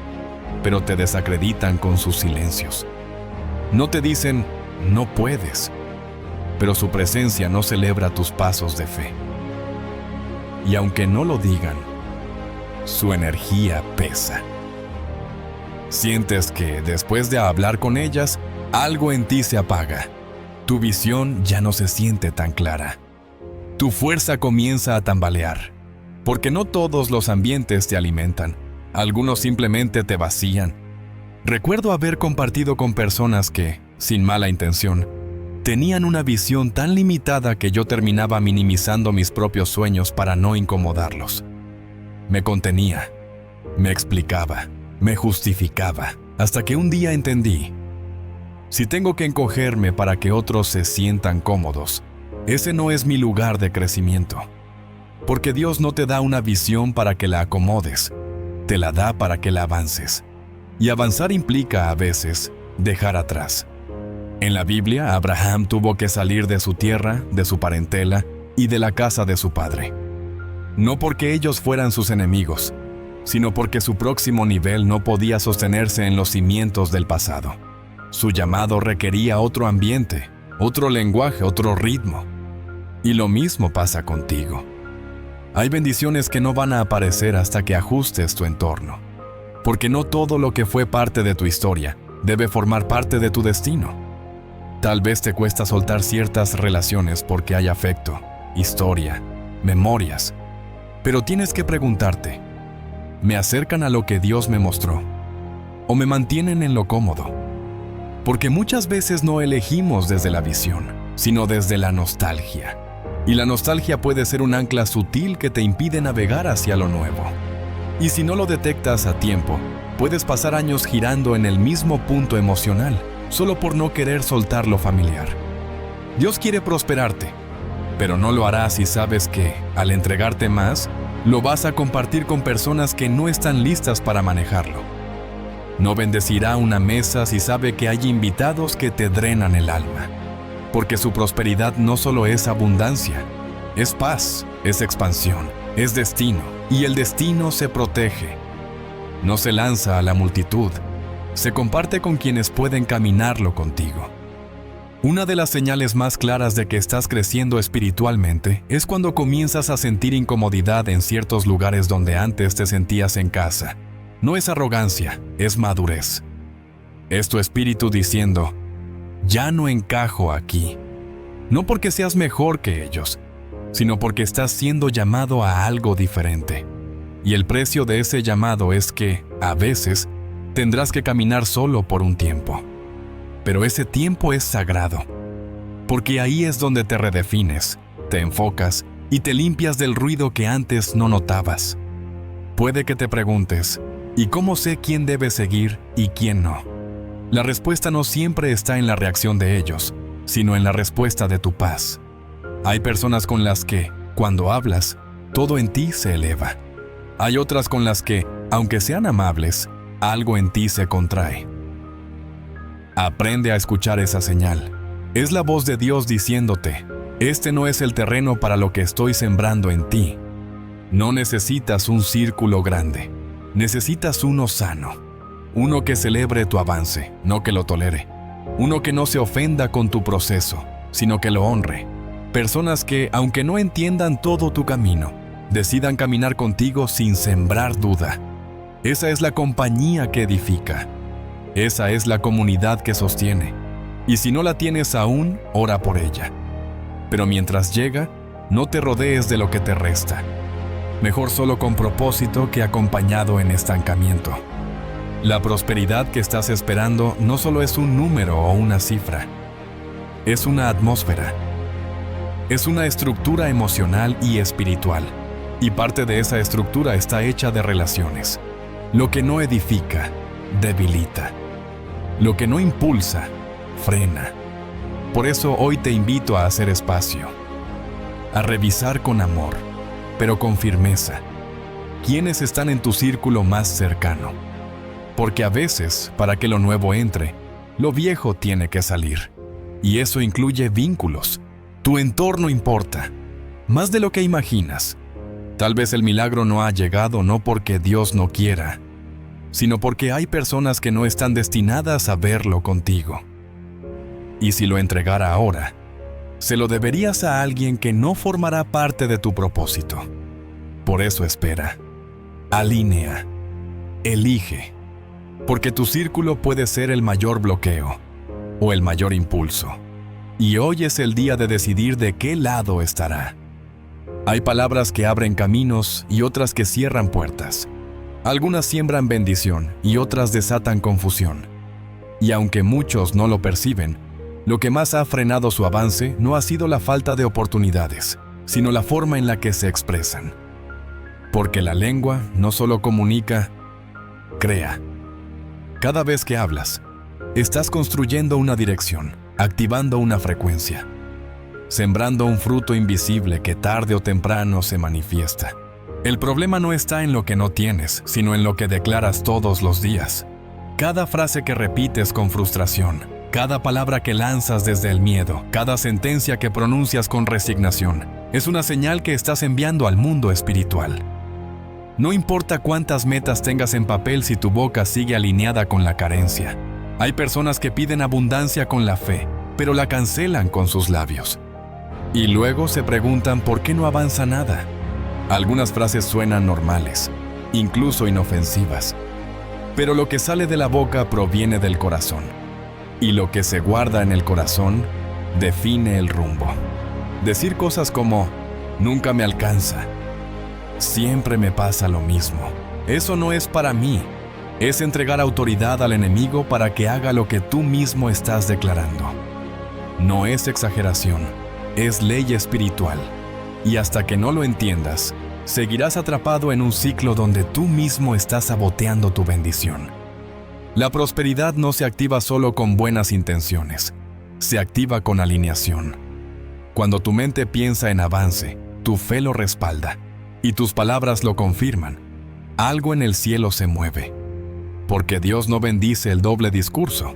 pero te desacreditan con sus silencios. No te dicen, no puedes, pero su presencia no celebra tus pasos de fe. Y aunque no lo digan, su energía pesa. Sientes que, después de hablar con ellas, algo en ti se apaga. Tu visión ya no se siente tan clara. Tu fuerza comienza a tambalear, porque no todos los ambientes te alimentan. Algunos simplemente te vacían. Recuerdo haber compartido con personas que, sin mala intención, tenían una visión tan limitada que yo terminaba minimizando mis propios sueños para no incomodarlos. Me contenía, me explicaba, me justificaba, hasta que un día entendí: si tengo que encogerme para que otros se sientan cómodos, ese no es mi lugar de crecimiento. Porque Dios no te da una visión para que la acomodes, te la da para que la avances. Y avanzar implica, a veces, dejar atrás. En la Biblia, Abraham tuvo que salir de su tierra, de su parentela y de la casa de su padre. No porque ellos fueran sus enemigos, sino porque su próximo nivel no podía sostenerse en los cimientos del pasado. Su llamado requería otro ambiente, otro lenguaje, otro ritmo. Y lo mismo pasa contigo. Hay bendiciones que no van a aparecer hasta que ajustes tu entorno. Porque no todo lo que fue parte de tu historia debe formar parte de tu destino. Tal vez te cuesta soltar ciertas relaciones porque hay afecto, historia, memorias. Pero tienes que preguntarte: ¿me acercan a lo que Dios me mostró? ¿O me mantienen en lo cómodo? Porque muchas veces no elegimos desde la visión, sino desde la nostalgia. Y la nostalgia puede ser un ancla sutil que te impide navegar hacia lo nuevo. Y si no lo detectas a tiempo, puedes pasar años girando en el mismo punto emocional, solo por no querer soltar lo familiar. Dios quiere prosperarte, pero no lo hará si sabes que, al entregarte más, lo vas a compartir con personas que no están listas para manejarlo. No bendecirá una mesa si sabe que hay invitados que te drenan el alma. Porque su prosperidad no solo es abundancia, es paz, es expansión, es destino, y el destino se protege. No se lanza a la multitud, se comparte con quienes pueden caminarlo contigo. Una de las señales más claras de que estás creciendo espiritualmente es cuando comienzas a sentir incomodidad en ciertos lugares donde antes te sentías en casa. No es arrogancia, es madurez. Es tu espíritu diciendo: ya no encajo aquí. No porque seas mejor que ellos, sino porque estás siendo llamado a algo diferente. Y el precio de ese llamado es que, a veces, tendrás que caminar solo por un tiempo. Pero ese tiempo es sagrado, porque ahí es donde te redefines, te enfocas y te limpias del ruido que antes no notabas. Puede que te preguntes: ¿y cómo sé quién debe seguir y quién no? La respuesta no siempre está en la reacción de ellos, sino en la respuesta de tu paz. Hay personas con las que, cuando hablas, todo en ti se eleva. Hay otras con las que, aunque sean amables, algo en ti se contrae. Aprende a escuchar esa señal. Es la voz de Dios diciéndote: este no es el terreno para lo que estoy sembrando en ti. No necesitas un círculo grande, necesitas uno sano. Uno que celebre tu avance, no que lo tolere. Uno que no se ofenda con tu proceso, sino que lo honre. Personas que, aunque no entiendan todo tu camino, decidan caminar contigo sin sembrar duda. Esa es la compañía que edifica. Esa es la comunidad que sostiene. Y si no la tienes aún, ora por ella. Pero mientras llega, no te rodees de lo que te resta. Mejor solo con propósito que acompañado en estancamiento. La prosperidad que estás esperando no solo es un número o una cifra. Es una atmósfera. Es una estructura emocional y espiritual. Y parte de esa estructura está hecha de relaciones. Lo que no edifica, debilita. Lo que no impulsa, frena. Por eso hoy te invito a hacer espacio. A revisar con amor, pero con firmeza, quiénes están en tu círculo más cercano. Porque a veces, para que lo nuevo entre, lo viejo tiene que salir. Y eso incluye vínculos. Tu entorno importa, más de lo que imaginas. Tal vez el milagro no ha llegado no porque Dios no quiera, sino porque hay personas que no están destinadas a verlo contigo. Y si lo entregara ahora, se lo deberías a alguien que no formará parte de tu propósito. Por eso espera, alinea, elige, porque tu círculo puede ser el mayor bloqueo o el mayor impulso. Y hoy es el día de decidir de qué lado estará. Hay palabras que abren caminos y otras que cierran puertas. Algunas siembran bendición y otras desatan confusión. Y aunque muchos no lo perciben, lo que más ha frenado su avance no ha sido la falta de oportunidades, sino la forma en la que se expresan. Porque la lengua no solo comunica, crea. Cada vez que hablas, estás construyendo una dirección, activando una frecuencia, sembrando un fruto invisible que tarde o temprano se manifiesta. El problema no está en lo que no tienes, sino en lo que declaras todos los días. Cada frase que repites con frustración, cada palabra que lanzas desde el miedo, cada sentencia que pronuncias con resignación, es una señal que estás enviando al mundo espiritual. No importa cuántas metas tengas en papel si tu boca sigue alineada con la carencia. Hay personas que piden abundancia con la fe, pero la cancelan con sus labios. Y luego se preguntan por qué no avanza nada. Algunas frases suenan normales, incluso inofensivas. Pero lo que sale de la boca proviene del corazón. Y lo que se guarda en el corazón define el rumbo. Decir cosas como, nunca me alcanza, siempre me pasa lo mismo. Eso no es para mí. Es entregar autoridad al enemigo para que haga lo que tú mismo estás declarando. No es exageración, es ley espiritual. Y hasta que no lo entiendas, seguirás atrapado en un ciclo donde tú mismo estás saboteando tu bendición. La prosperidad no se activa solo con buenas intenciones, se activa con alineación. Cuando tu mente piensa en avance, tu fe lo respalda y tus palabras lo confirman. Algo en el cielo se mueve, porque Dios no bendice el doble discurso.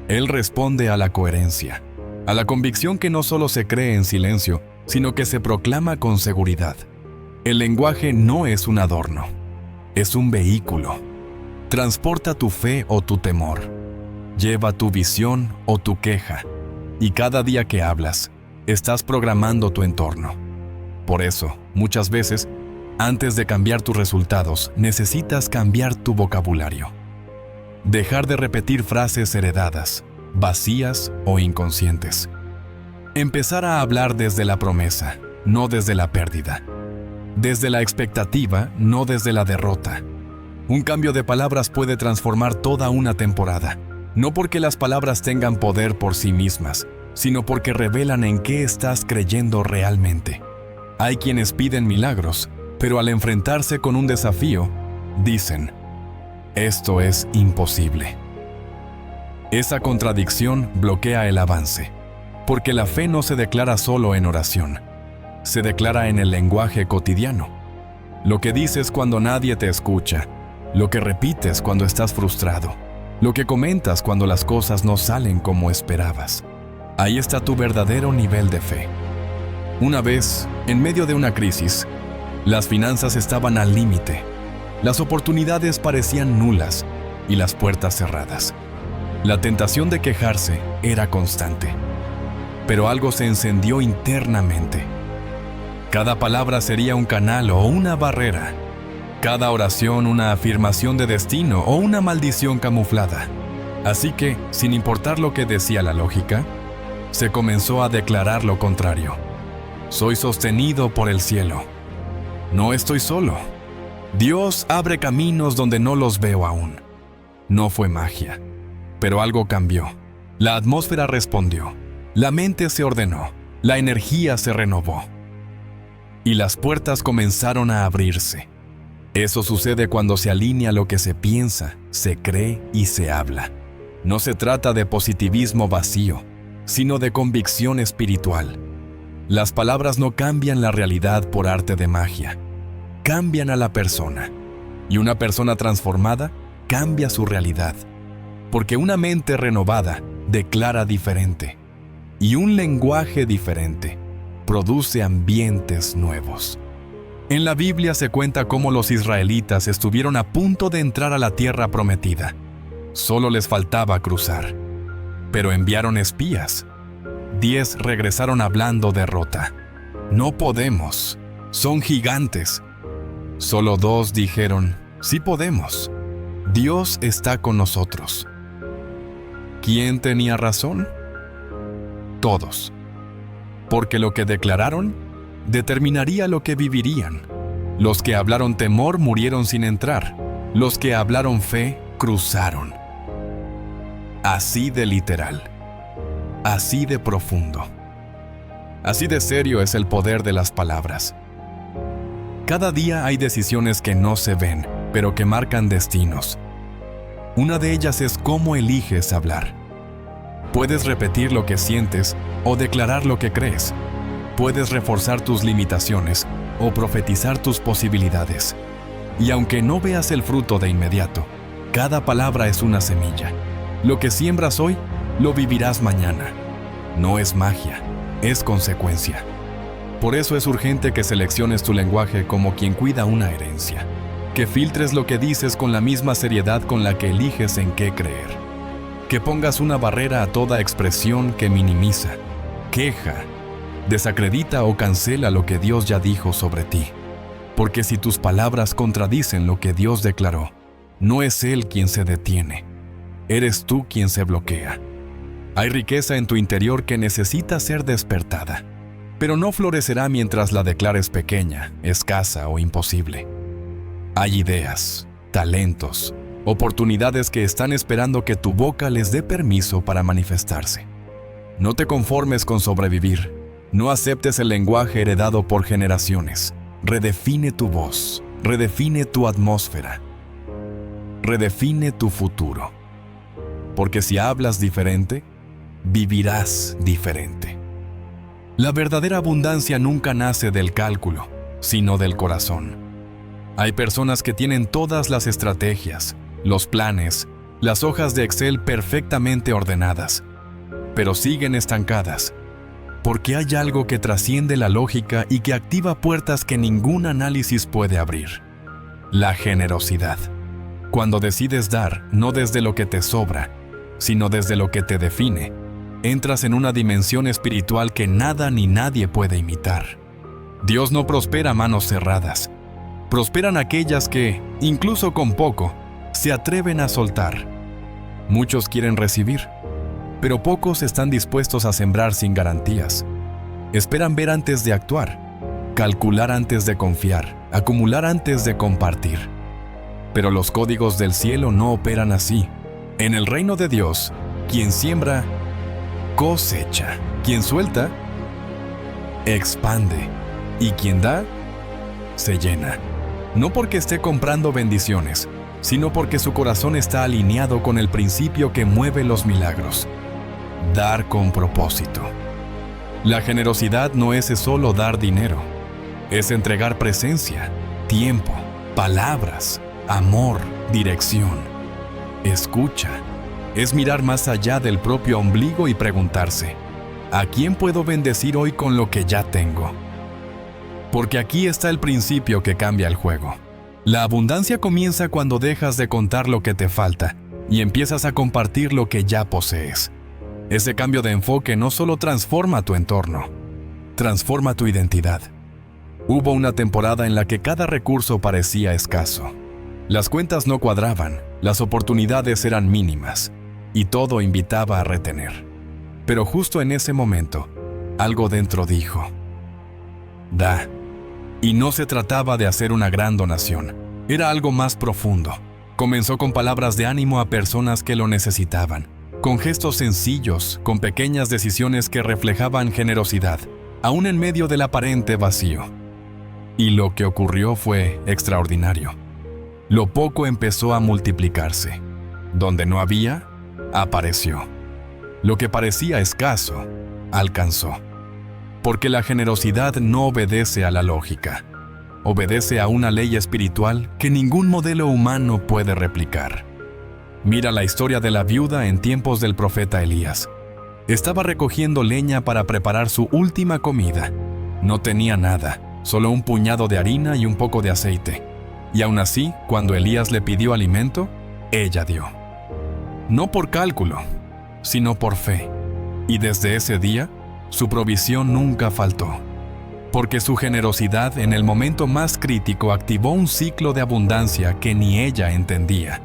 Él responde a la coherencia, a la convicción que no solo se cree en silencio, sino que se proclama con seguridad. El lenguaje no es un adorno, es un vehículo. Transporta tu fe o tu temor, lleva tu visión o tu queja, y cada día que hablas, estás programando tu entorno. Por eso, muchas veces, antes de cambiar tus resultados, necesitas cambiar tu vocabulario. Dejar de repetir frases heredadas, vacías o inconscientes. Empezar a hablar desde la promesa, no desde la pérdida. Desde la expectativa, no desde la derrota. Un cambio de palabras puede transformar toda una temporada, no porque las palabras tengan poder por sí mismas, sino porque revelan en qué estás creyendo realmente. Hay quienes piden milagros, pero al enfrentarse con un desafío, dicen, esto es imposible. Esa contradicción bloquea el avance, porque la fe no se declara solo en oración, se declara en el lenguaje cotidiano. Lo que dices cuando nadie te escucha, lo que repites cuando estás frustrado, lo que comentas cuando las cosas no salen como esperabas. Ahí está tu verdadero nivel de fe. Una vez, en medio de una crisis, las finanzas estaban al límite, las oportunidades parecían nulas y las puertas cerradas. La tentación de quejarse era constante, pero algo se encendió internamente. Cada palabra sería un canal o una barrera. Cada oración una afirmación de destino o una maldición camuflada. Así que, sin importar lo que decía la lógica, se comenzó a declarar lo contrario. Soy sostenido por el cielo. No estoy solo. Dios abre caminos donde no los veo aún. No fue magia, pero algo cambió. La atmósfera respondió. La mente se ordenó. La energía se renovó. Y las puertas comenzaron a abrirse. Eso sucede cuando se alinea lo que se piensa, se cree y se habla. No se trata de positivismo vacío, sino de convicción espiritual. Las palabras no cambian la realidad por arte de magia. Cambian a la persona. Y una persona transformada cambia su realidad. Porque una mente renovada declara diferente. Y un lenguaje diferente produce ambientes nuevos. En la Biblia se cuenta cómo los israelitas estuvieron a punto de entrar a la tierra prometida. Solo les faltaba cruzar. Pero enviaron espías. 10 regresaron hablando derrota. No podemos. Son gigantes. Solo 2 dijeron, sí podemos. Dios está con nosotros. ¿Quién tenía razón? Todos. Porque lo que declararon determinaría lo que vivirían. Los que hablaron temor murieron sin entrar. Los que hablaron fe cruzaron. Así de literal. Así de profundo. Así de serio es el poder de las palabras. Cada día hay decisiones que no se ven, pero que marcan destinos. Una de ellas es cómo eliges hablar. Puedes repetir lo que sientes o declarar lo que crees. Puedes reforzar tus limitaciones o profetizar tus posibilidades. Y aunque no veas el fruto de inmediato, cada palabra es una semilla. Lo que siembras hoy, lo vivirás mañana. No es magia, es consecuencia. Por eso es urgente que selecciones tu lenguaje como quien cuida una herencia. Que filtres lo que dices con la misma seriedad con la que eliges en qué creer. Que pongas una barrera a toda expresión que minimiza, queja, desacredita o cancela lo que Dios ya dijo sobre ti. Porque si tus palabras contradicen lo que Dios declaró, no es Él quien se detiene, eres tú quien se bloquea. Hay riqueza en tu interior que necesita ser despertada, pero no florecerá mientras la declares pequeña, escasa o imposible. Hay ideas, talentos, oportunidades que están esperando que tu boca les dé permiso para manifestarse. No te conformes con sobrevivir. No aceptes el lenguaje heredado por generaciones. Redefine tu voz, redefine tu atmósfera, redefine tu futuro. Porque si hablas diferente, vivirás diferente. La verdadera abundancia nunca nace del cálculo, sino del corazón. Hay personas que tienen todas las estrategias, los planes, las hojas de Excel perfectamente ordenadas, pero siguen estancadas, porque hay algo que trasciende la lógica y que activa puertas que ningún análisis puede abrir. La generosidad. Cuando decides dar, no desde lo que te sobra, sino desde lo que te define, entras en una dimensión espiritual que nada ni nadie puede imitar. Dios no prospera a manos cerradas. Prosperan aquellas que, incluso con poco, se atreven a soltar. Muchos quieren recibir, pero pocos están dispuestos a sembrar sin garantías. Esperan ver antes de actuar, calcular antes de confiar, acumular antes de compartir. Pero los códigos del cielo no operan así. En el reino de Dios, quien siembra, cosecha. Quien suelta, expande. Y quien da, se llena. No porque esté comprando bendiciones, sino porque su corazón está alineado con el principio que mueve los milagros. Dar con propósito. La generosidad no es solo dar dinero, es entregar presencia, tiempo, palabras, amor, dirección. Escucha, es mirar más allá del propio ombligo y preguntarse, ¿a quién puedo bendecir hoy con lo que ya tengo? Porque aquí está el principio que cambia el juego. La abundancia comienza cuando dejas de contar lo que te falta y empiezas a compartir lo que ya posees. Ese cambio de enfoque no solo transforma tu entorno, transforma tu identidad. Hubo una temporada en la que cada recurso parecía escaso. Las cuentas no cuadraban, las oportunidades eran mínimas, y todo invitaba a retener. Pero justo en ese momento, algo dentro dijo: da. Y no se trataba de hacer una gran donación, era algo más profundo. Comenzó con palabras de ánimo a personas que lo necesitaban, con gestos sencillos, con pequeñas decisiones que reflejaban generosidad, aún en medio del aparente vacío. Y lo que ocurrió fue extraordinario. Lo poco empezó a multiplicarse. Donde no había, apareció. Lo que parecía escaso, alcanzó. Porque la generosidad no obedece a la lógica. Obedece a una ley espiritual que ningún modelo humano puede replicar. Mira la historia de la viuda en tiempos del profeta Elías. Estaba recogiendo leña para preparar su última comida. No tenía nada, solo un puñado de harina y un poco de aceite. Y aún así, cuando Elías le pidió alimento, ella dio. No por cálculo, sino por fe. Y desde ese día, su provisión nunca faltó. Porque su generosidad en el momento más crítico activó un ciclo de abundancia que ni ella entendía.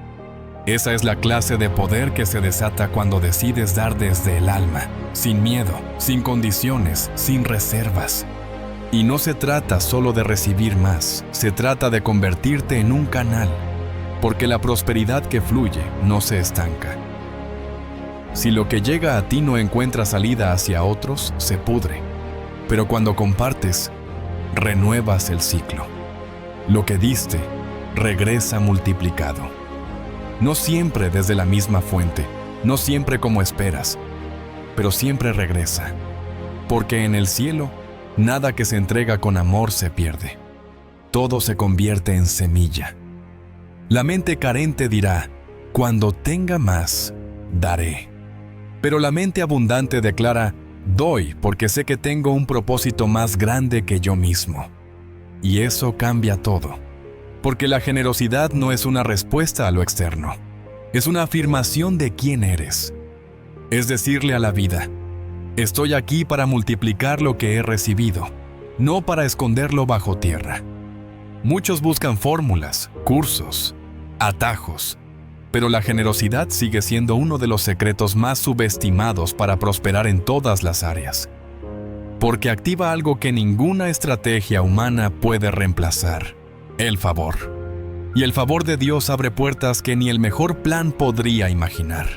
Esa es la clase de poder que se desata cuando decides dar desde el alma, sin miedo, sin condiciones, sin reservas. Y no se trata solo de recibir más, se trata de convertirte en un canal, porque la prosperidad que fluye no se estanca. Si lo que llega a ti no encuentra salida hacia otros, se pudre. Pero cuando compartes, renuevas el ciclo. Lo que diste, regresa multiplicado. No siempre desde la misma fuente, no siempre como esperas, pero siempre regresa. Porque en el cielo, nada que se entrega con amor se pierde. Todo se convierte en semilla. La mente carente dirá: cuando tenga más, daré. Pero la mente abundante declara: doy porque sé que tengo un propósito más grande que yo mismo. Y eso cambia todo. Porque la generosidad no es una respuesta a lo externo. Es una afirmación de quién eres. Es decirle a la vida: estoy aquí para multiplicar lo que he recibido, no para esconderlo bajo tierra. Muchos buscan fórmulas, cursos, atajos, pero la generosidad sigue siendo uno de los secretos más subestimados para prosperar en todas las áreas. Porque activa algo que ninguna estrategia humana puede reemplazar: el favor. Y el favor de Dios abre puertas que ni el mejor plan podría imaginar.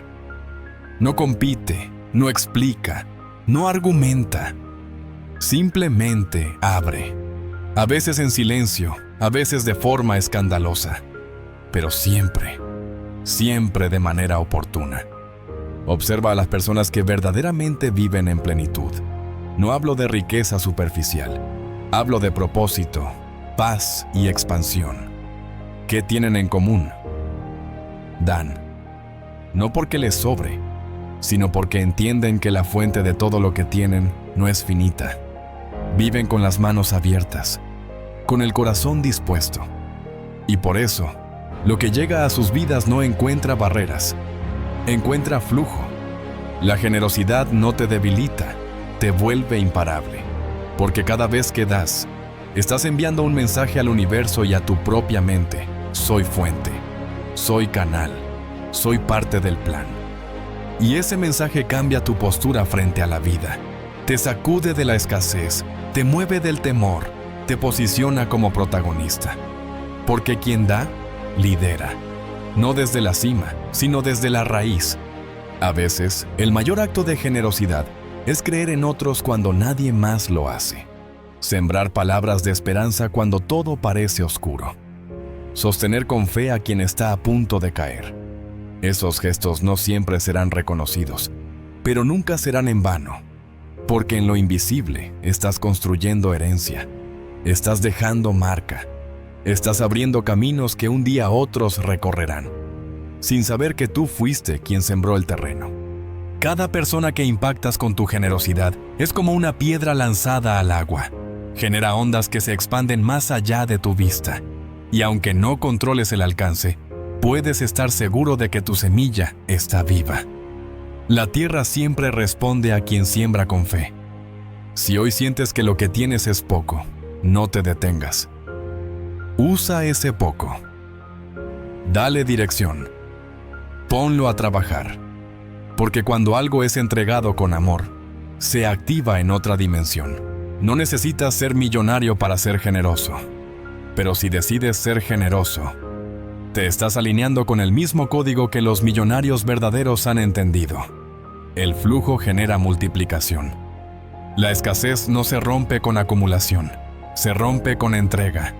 No compite, no explica, no argumenta. Simplemente abre. A veces en silencio, a veces de forma escandalosa, pero siempre de manera oportuna. Observa a las personas que verdaderamente viven en plenitud. No hablo de riqueza superficial, hablo de propósito, paz y expansión. ¿Qué tienen en común? Dan. No porque les sobre, sino porque entienden que la fuente de todo lo que tienen no es finita. Viven con las manos abiertas, con el corazón dispuesto. Y por eso, lo que llega a sus vidas no encuentra barreras, encuentra flujo. La generosidad no te debilita, te vuelve imparable. Porque cada vez que das, estás enviando un mensaje al universo y a tu propia mente: soy fuente, soy canal, soy parte del plan. Y ese mensaje cambia tu postura frente a la vida. Te sacude de la escasez, te mueve del temor, te posiciona como protagonista. Porque quien da, lidera. No desde la cima, sino desde la raíz. A veces, el mayor acto de generosidad es creer en otros cuando nadie más lo hace. Sembrar palabras de esperanza cuando todo parece oscuro. Sostener con fe a quien está a punto de caer. Esos gestos no siempre serán reconocidos, pero nunca serán en vano. Porque en lo invisible estás construyendo herencia. Estás dejando marca. Estás abriendo caminos que un día otros recorrerán, sin saber que tú fuiste quien sembró el terreno. Cada persona que impactas con tu generosidad es como una piedra lanzada al agua. Genera ondas que se expanden más allá de tu vista. Y aunque no controles el alcance, puedes estar seguro de que tu semilla está viva. La tierra siempre responde a quien siembra con fe. Si hoy sientes que lo que tienes es poco, No te detengas. Usa ese poco. Dale dirección. Ponlo a trabajar. Porque cuando algo es entregado con amor, se activa en otra dimensión. No necesitas ser millonario para ser generoso. Pero si decides ser generoso, te estás alineando con el mismo código que los millonarios verdaderos han entendido. El flujo genera multiplicación. La escasez no se rompe con acumulación, se rompe con entrega.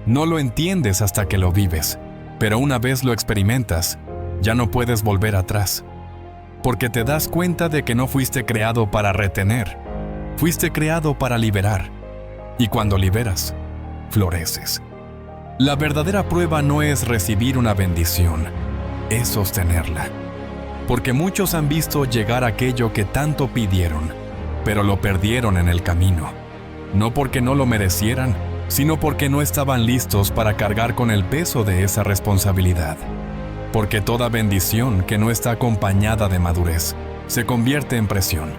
No lo entiendes hasta que lo vives, pero una vez lo experimentas, ya no puedes volver atrás. Porque te das cuenta de que no fuiste creado para retener, fuiste creado para liberar. Y cuando liberas, floreces. La verdadera prueba no es recibir una bendición, es sostenerla. Porque muchos han visto llegar aquello que tanto pidieron, pero lo perdieron en el camino. No porque no lo merecieran, sino porque no estaban listos para cargar con el peso de esa responsabilidad. Porque toda bendición que no está acompañada de madurez se convierte en presión.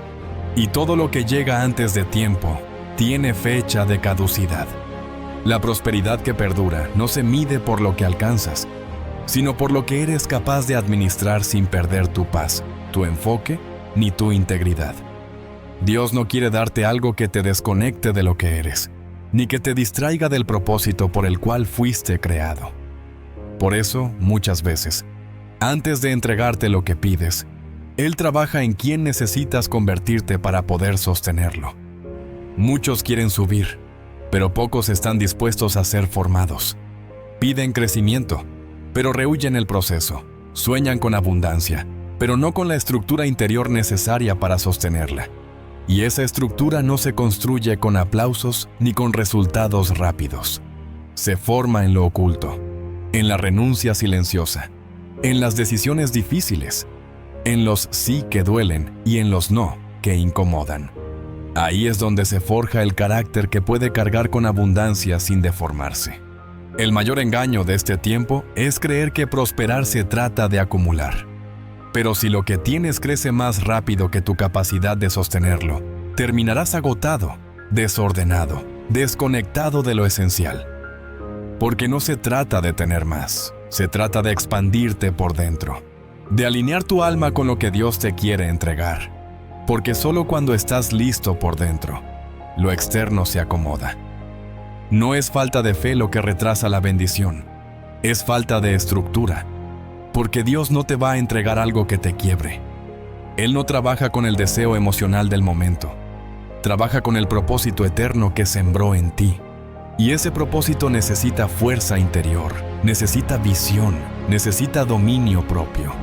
Y todo lo que llega antes de tiempo tiene fecha de caducidad. La prosperidad que perdura no se mide por lo que alcanzas, sino por lo que eres capaz de administrar sin perder tu paz, tu enfoque ni tu integridad. Dios no quiere darte algo que te desconecte de lo que eres, ni que te distraiga del propósito por el cual fuiste creado. Por eso, muchas veces, antes de entregarte lo que pides, Él trabaja en quién necesitas convertirte para poder sostenerlo. Muchos quieren subir, pero pocos están dispuestos a ser formados. Piden crecimiento, pero rehuyen el proceso. Sueñan con abundancia, pero no con la estructura interior necesaria para sostenerla. Y esa estructura no se construye con aplausos ni con resultados rápidos. Se forma en lo oculto, en la renuncia silenciosa, en las decisiones difíciles, en los sí que duelen y en los no que incomodan. Ahí es donde se forja el carácter que puede cargar con abundancia sin deformarse. El mayor engaño de este tiempo es creer que prosperar se trata de acumular. Pero si lo que tienes crece más rápido que tu capacidad de sostenerlo, terminarás agotado, desordenado, desconectado de lo esencial. Porque no se trata de tener más, se trata de expandirte por dentro, de alinear tu alma con lo que Dios te quiere entregar. Porque solo cuando estás listo por dentro, lo externo se acomoda. No es falta de fe lo que retrasa la bendición, es falta de estructura. Porque Dios no te va a entregar algo que te quiebre. Él no trabaja con el deseo emocional del momento, trabaja con el propósito eterno que sembró en ti. Y ese propósito necesita fuerza interior, necesita visión, necesita dominio propio.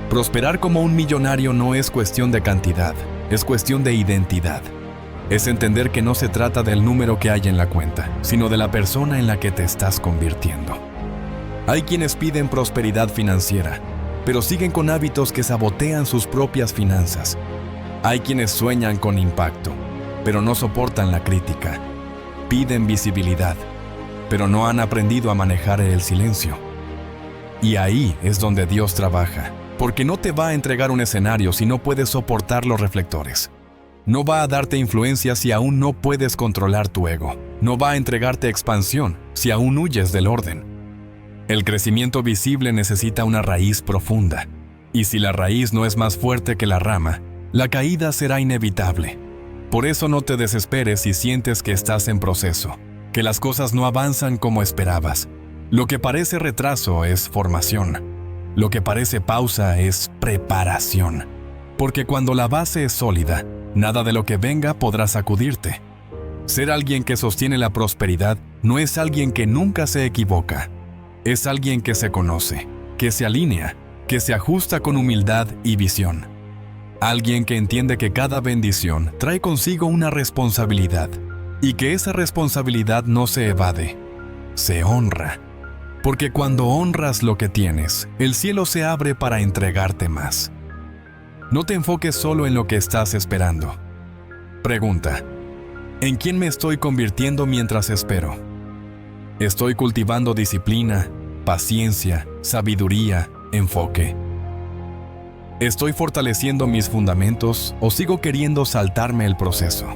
Prosperar como un millonario no es cuestión de cantidad, es cuestión de identidad. Es entender que no se trata del número que hay en la cuenta, sino de la persona en la que te estás convirtiendo. Hay quienes piden prosperidad financiera, pero siguen con hábitos que sabotean sus propias finanzas. Hay quienes sueñan con impacto, pero no soportan la crítica. Piden visibilidad, pero no han aprendido a manejar el silencio. Y ahí es donde Dios trabaja. Porque no te va a entregar un escenario si no puedes soportar los reflectores. No va a darte influencia si aún no puedes controlar tu ego. No va a entregarte expansión si aún huyes del orden. El crecimiento visible necesita una raíz profunda. Y si la raíz no es más fuerte que la rama, la caída será inevitable. Por eso no te desesperes si sientes que estás en proceso, que las cosas no avanzan como esperabas. Lo que parece retraso es formación. Lo que parece pausa es preparación. Porque cuando la base es sólida, nada de lo que venga podrá sacudirte. Ser alguien que sostiene la prosperidad no es alguien que nunca se equivoca. Es alguien que se conoce, que se alinea, que se ajusta con humildad y visión. Alguien que entiende que cada bendición trae consigo una responsabilidad y que esa responsabilidad no se evade, se honra. Porque cuando honras lo que tienes, el cielo se abre para entregarte más. No te enfoques solo en lo que estás esperando. Pregunta: ¿en quién me estoy convirtiendo mientras espero? ¿Estoy cultivando disciplina, paciencia, sabiduría, enfoque? ¿Estoy fortaleciendo mis fundamentos o sigo queriendo saltarme el proceso?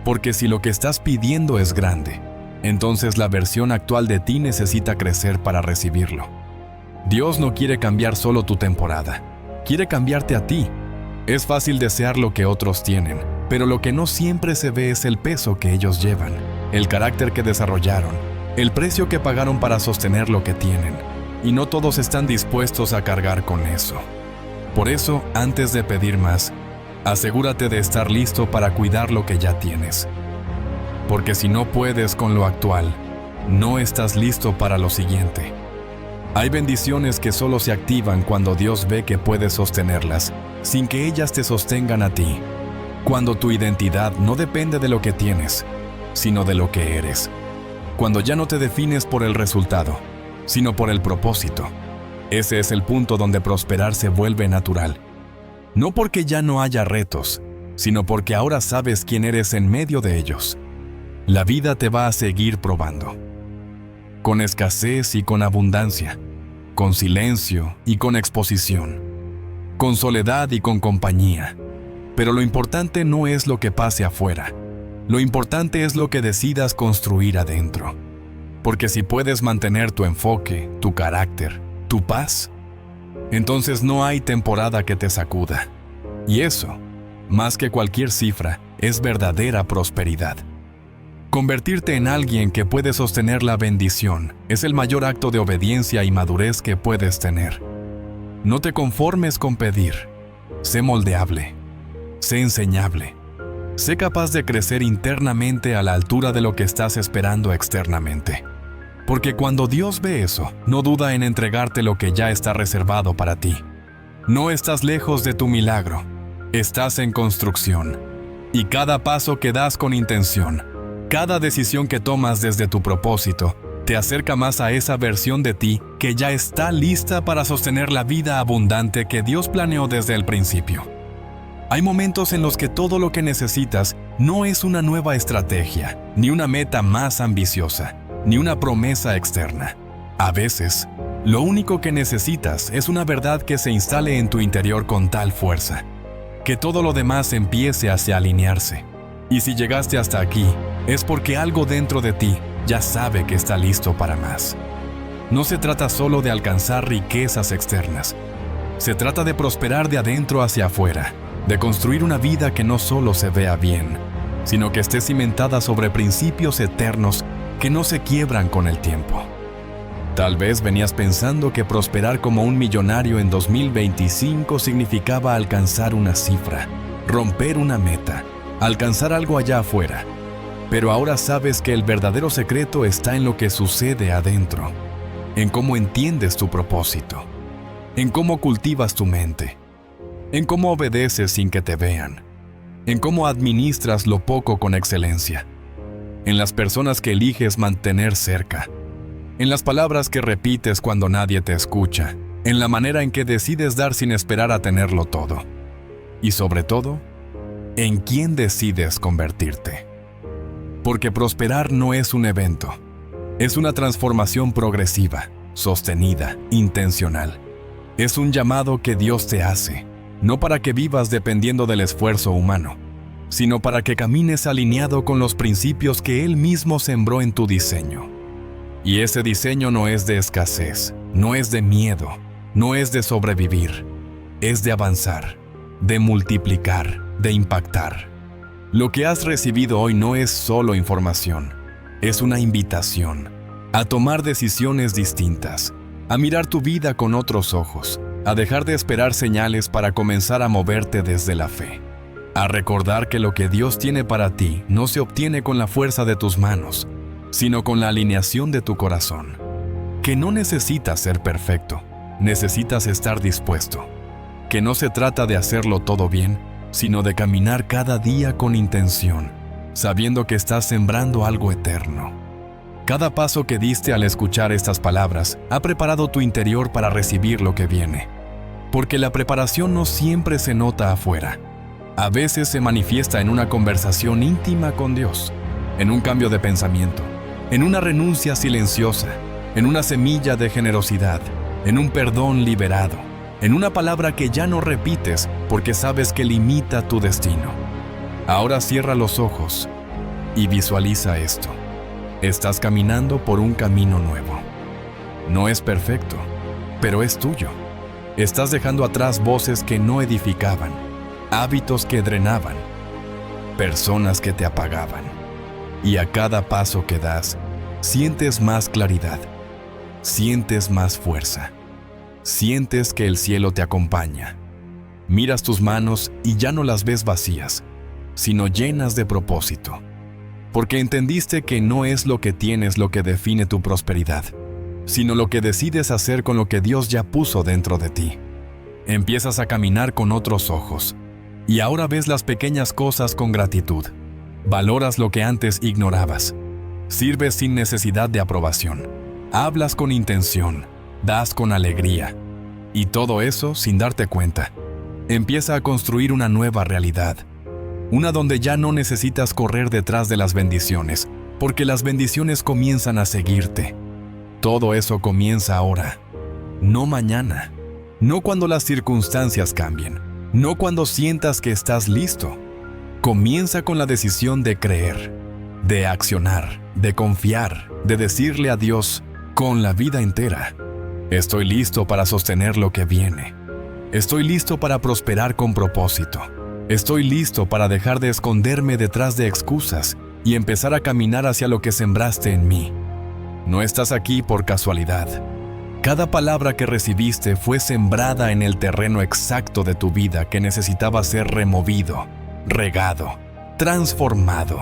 Porque si lo que estás pidiendo es grande, entonces la versión actual de ti necesita crecer para recibirlo. Dios no quiere cambiar solo tu temporada, quiere cambiarte a ti. Es fácil desear lo que otros tienen, pero lo que no siempre se ve es el peso que ellos llevan, el carácter que desarrollaron, el precio que pagaron para sostener lo que tienen. Y no todos están dispuestos a cargar con eso. Por eso, antes de pedir más, asegúrate de estar listo para cuidar lo que ya tienes. Porque si no puedes con lo actual, no estás listo para lo siguiente. Hay bendiciones que solo se activan cuando Dios ve que puedes sostenerlas, sin que ellas te sostengan a ti. Cuando tu identidad no depende de lo que tienes, sino de lo que eres. Cuando ya no te defines por el resultado, sino por el propósito. Ese es el punto donde prosperar se vuelve natural. No porque ya no haya retos, sino porque ahora sabes quién eres en medio de ellos. La vida te va a seguir probando. Con escasez y con abundancia, con silencio y con exposición, con soledad y con compañía. Pero lo importante no es lo que pase afuera. Lo importante es lo que decidas construir adentro. Porque si puedes mantener tu enfoque, tu carácter, tu paz, entonces no hay temporada que te sacuda. Y eso, más que cualquier cifra, es verdadera prosperidad. Convertirte en alguien que puede sostener la bendición es el mayor acto de obediencia y madurez que puedes tener. No te conformes con pedir. Sé moldeable. Sé enseñable. Sé capaz de crecer internamente a la altura de lo que estás esperando externamente. Porque cuando Dios ve eso, no duda en entregarte lo que ya está reservado para ti. No estás lejos de tu milagro. Estás en construcción. Y cada paso que das con intención, cada decisión que tomas desde tu propósito, te acerca más a esa versión de ti que ya está lista para sostener la vida abundante que Dios planeó desde el principio. Hay momentos en los que todo lo que necesitas no es una nueva estrategia, ni una meta más ambiciosa, ni una promesa externa. A veces, lo único que necesitas es una verdad que se instale en tu interior con tal fuerza, que todo lo demás empiece a alinearse. Y si llegaste hasta aquí, es porque algo dentro de ti ya sabe que está listo para más. No se trata solo de alcanzar riquezas externas. Se trata de prosperar de adentro hacia afuera, de construir una vida que no solo se vea bien, sino que esté cimentada sobre principios eternos que no se quiebran con el tiempo. Tal vez venías pensando que prosperar como un millonario en 2025 significaba alcanzar una cifra, romper una meta, alcanzar algo allá afuera. Pero ahora sabes que el verdadero secreto está en lo que sucede adentro, en cómo entiendes tu propósito, en cómo cultivas tu mente, en cómo obedeces sin que te vean, en cómo administras lo poco con excelencia, en las personas que eliges mantener cerca, en las palabras que repites cuando nadie te escucha, en la manera en que decides dar sin esperar a tenerlo todo, y sobre todo, en quién decides convertirte. Porque prosperar no es un evento, es una transformación progresiva, sostenida, intencional. Es un llamado que Dios te hace, no para que vivas dependiendo del esfuerzo humano, sino para que camines alineado con los principios que Él mismo sembró en tu diseño. Y ese diseño no es de escasez, no es de miedo, no es de sobrevivir, es de avanzar, de multiplicar, de impactar. Lo que has recibido hoy no es solo información, es una invitación a tomar decisiones distintas, a mirar tu vida con otros ojos, a dejar de esperar señales para comenzar a moverte desde la fe, a recordar que lo que Dios tiene para ti no se obtiene con la fuerza de tus manos, sino con la alineación de tu corazón. Que no necesitas ser perfecto, necesitas estar dispuesto. Que no se trata de hacerlo todo bien, sino de caminar cada día con intención, sabiendo que estás sembrando algo eterno. Cada paso que diste al escuchar estas palabras ha preparado tu interior para recibir lo que viene. Porque la preparación no siempre se nota afuera. A veces se manifiesta en una conversación íntima con Dios, en un cambio de pensamiento, en una renuncia silenciosa, en una semilla de generosidad, en un perdón liberado, en una palabra que ya no repites porque sabes que limita tu destino. Ahora cierra los ojos Y visualiza esto. Estás caminando por un camino nuevo. No es perfecto, pero es tuyo. Estás dejando atrás voces que no edificaban, hábitos que drenaban, personas que te apagaban. Y a cada paso que das, sientes más claridad, sientes más fuerza, sientes que el cielo te acompaña. Miras tus manos y ya no las ves vacías, sino llenas de propósito, porque entendiste que no es lo que tienes lo que define tu prosperidad, sino lo que decides hacer con lo que Dios ya puso dentro de ti. Empiezas a caminar con otros ojos, y ahora ves las pequeñas cosas con gratitud. Valoras lo que antes ignorabas. Sirves sin necesidad de aprobación. Hablas con intención. Das con alegría. Y todo eso sin darte cuenta. Empieza a construir una nueva realidad. Una donde ya no necesitas correr detrás de las bendiciones, porque las bendiciones comienzan a seguirte. Todo eso comienza ahora, no mañana. No cuando las circunstancias cambien. No cuando sientas que estás listo. Comienza con la decisión de creer, de accionar, de confiar, de decirle a Dios con la vida entera: estoy listo para sostener lo que viene. Estoy listo para prosperar con propósito. Estoy listo para dejar de esconderme detrás de excusas y empezar a caminar hacia lo que sembraste en mí. No estás aquí por casualidad. Cada palabra que recibiste fue sembrada en el terreno exacto de tu vida que necesitaba ser removido, regado, transformado.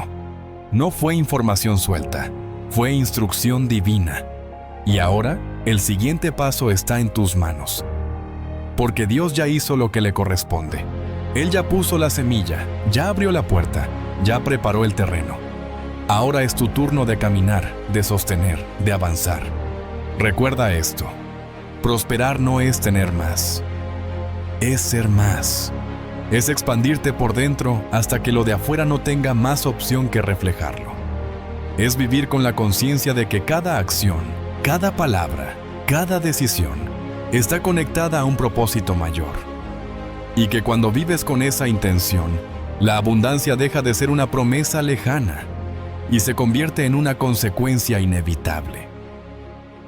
No fue información suelta, fue instrucción divina. Y ahora, el siguiente paso está en tus manos. Porque Dios ya hizo lo que le corresponde. Él ya puso la semilla, ya abrió la puerta, ya preparó el terreno. Ahora es tu turno de caminar, de sostener, de avanzar. Recuerda esto: prosperar no es tener más, es ser más. Es expandirte por dentro hasta que lo de afuera no tenga más opción que reflejarlo. Es vivir con la conciencia de que cada acción, cada palabra, cada decisión está conectada a un propósito mayor. Y que cuando vives con esa intención, la abundancia deja de ser una promesa lejana y se convierte en una consecuencia inevitable.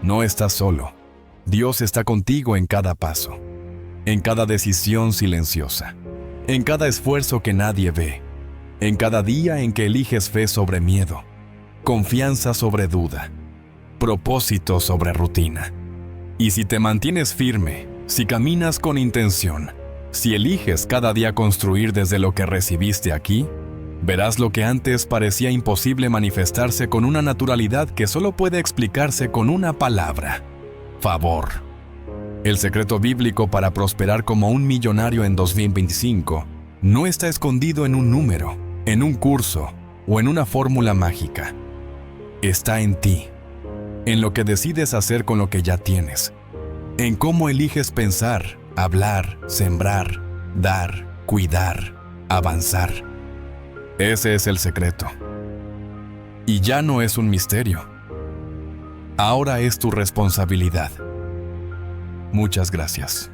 No estás solo. Dios está contigo en cada paso, en cada decisión silenciosa, en cada esfuerzo que nadie ve, en cada día en que eliges fe sobre miedo, confianza sobre duda, propósito sobre rutina. Y si te mantienes firme, si caminas con intención, si eliges cada día construir desde lo que recibiste aquí, verás lo que antes parecía imposible manifestarse con una naturalidad que solo puede explicarse con una palabra: favor. El secreto bíblico para prosperar como un millonario en 2025 no está escondido en un número, en un curso o en una fórmula mágica. Está en ti, en lo que decides hacer con lo que ya tienes, en cómo eliges pensar, hablar, sembrar, dar, cuidar, avanzar. Ese es el secreto. Y ya no es un misterio. Ahora es tu responsabilidad. Muchas gracias.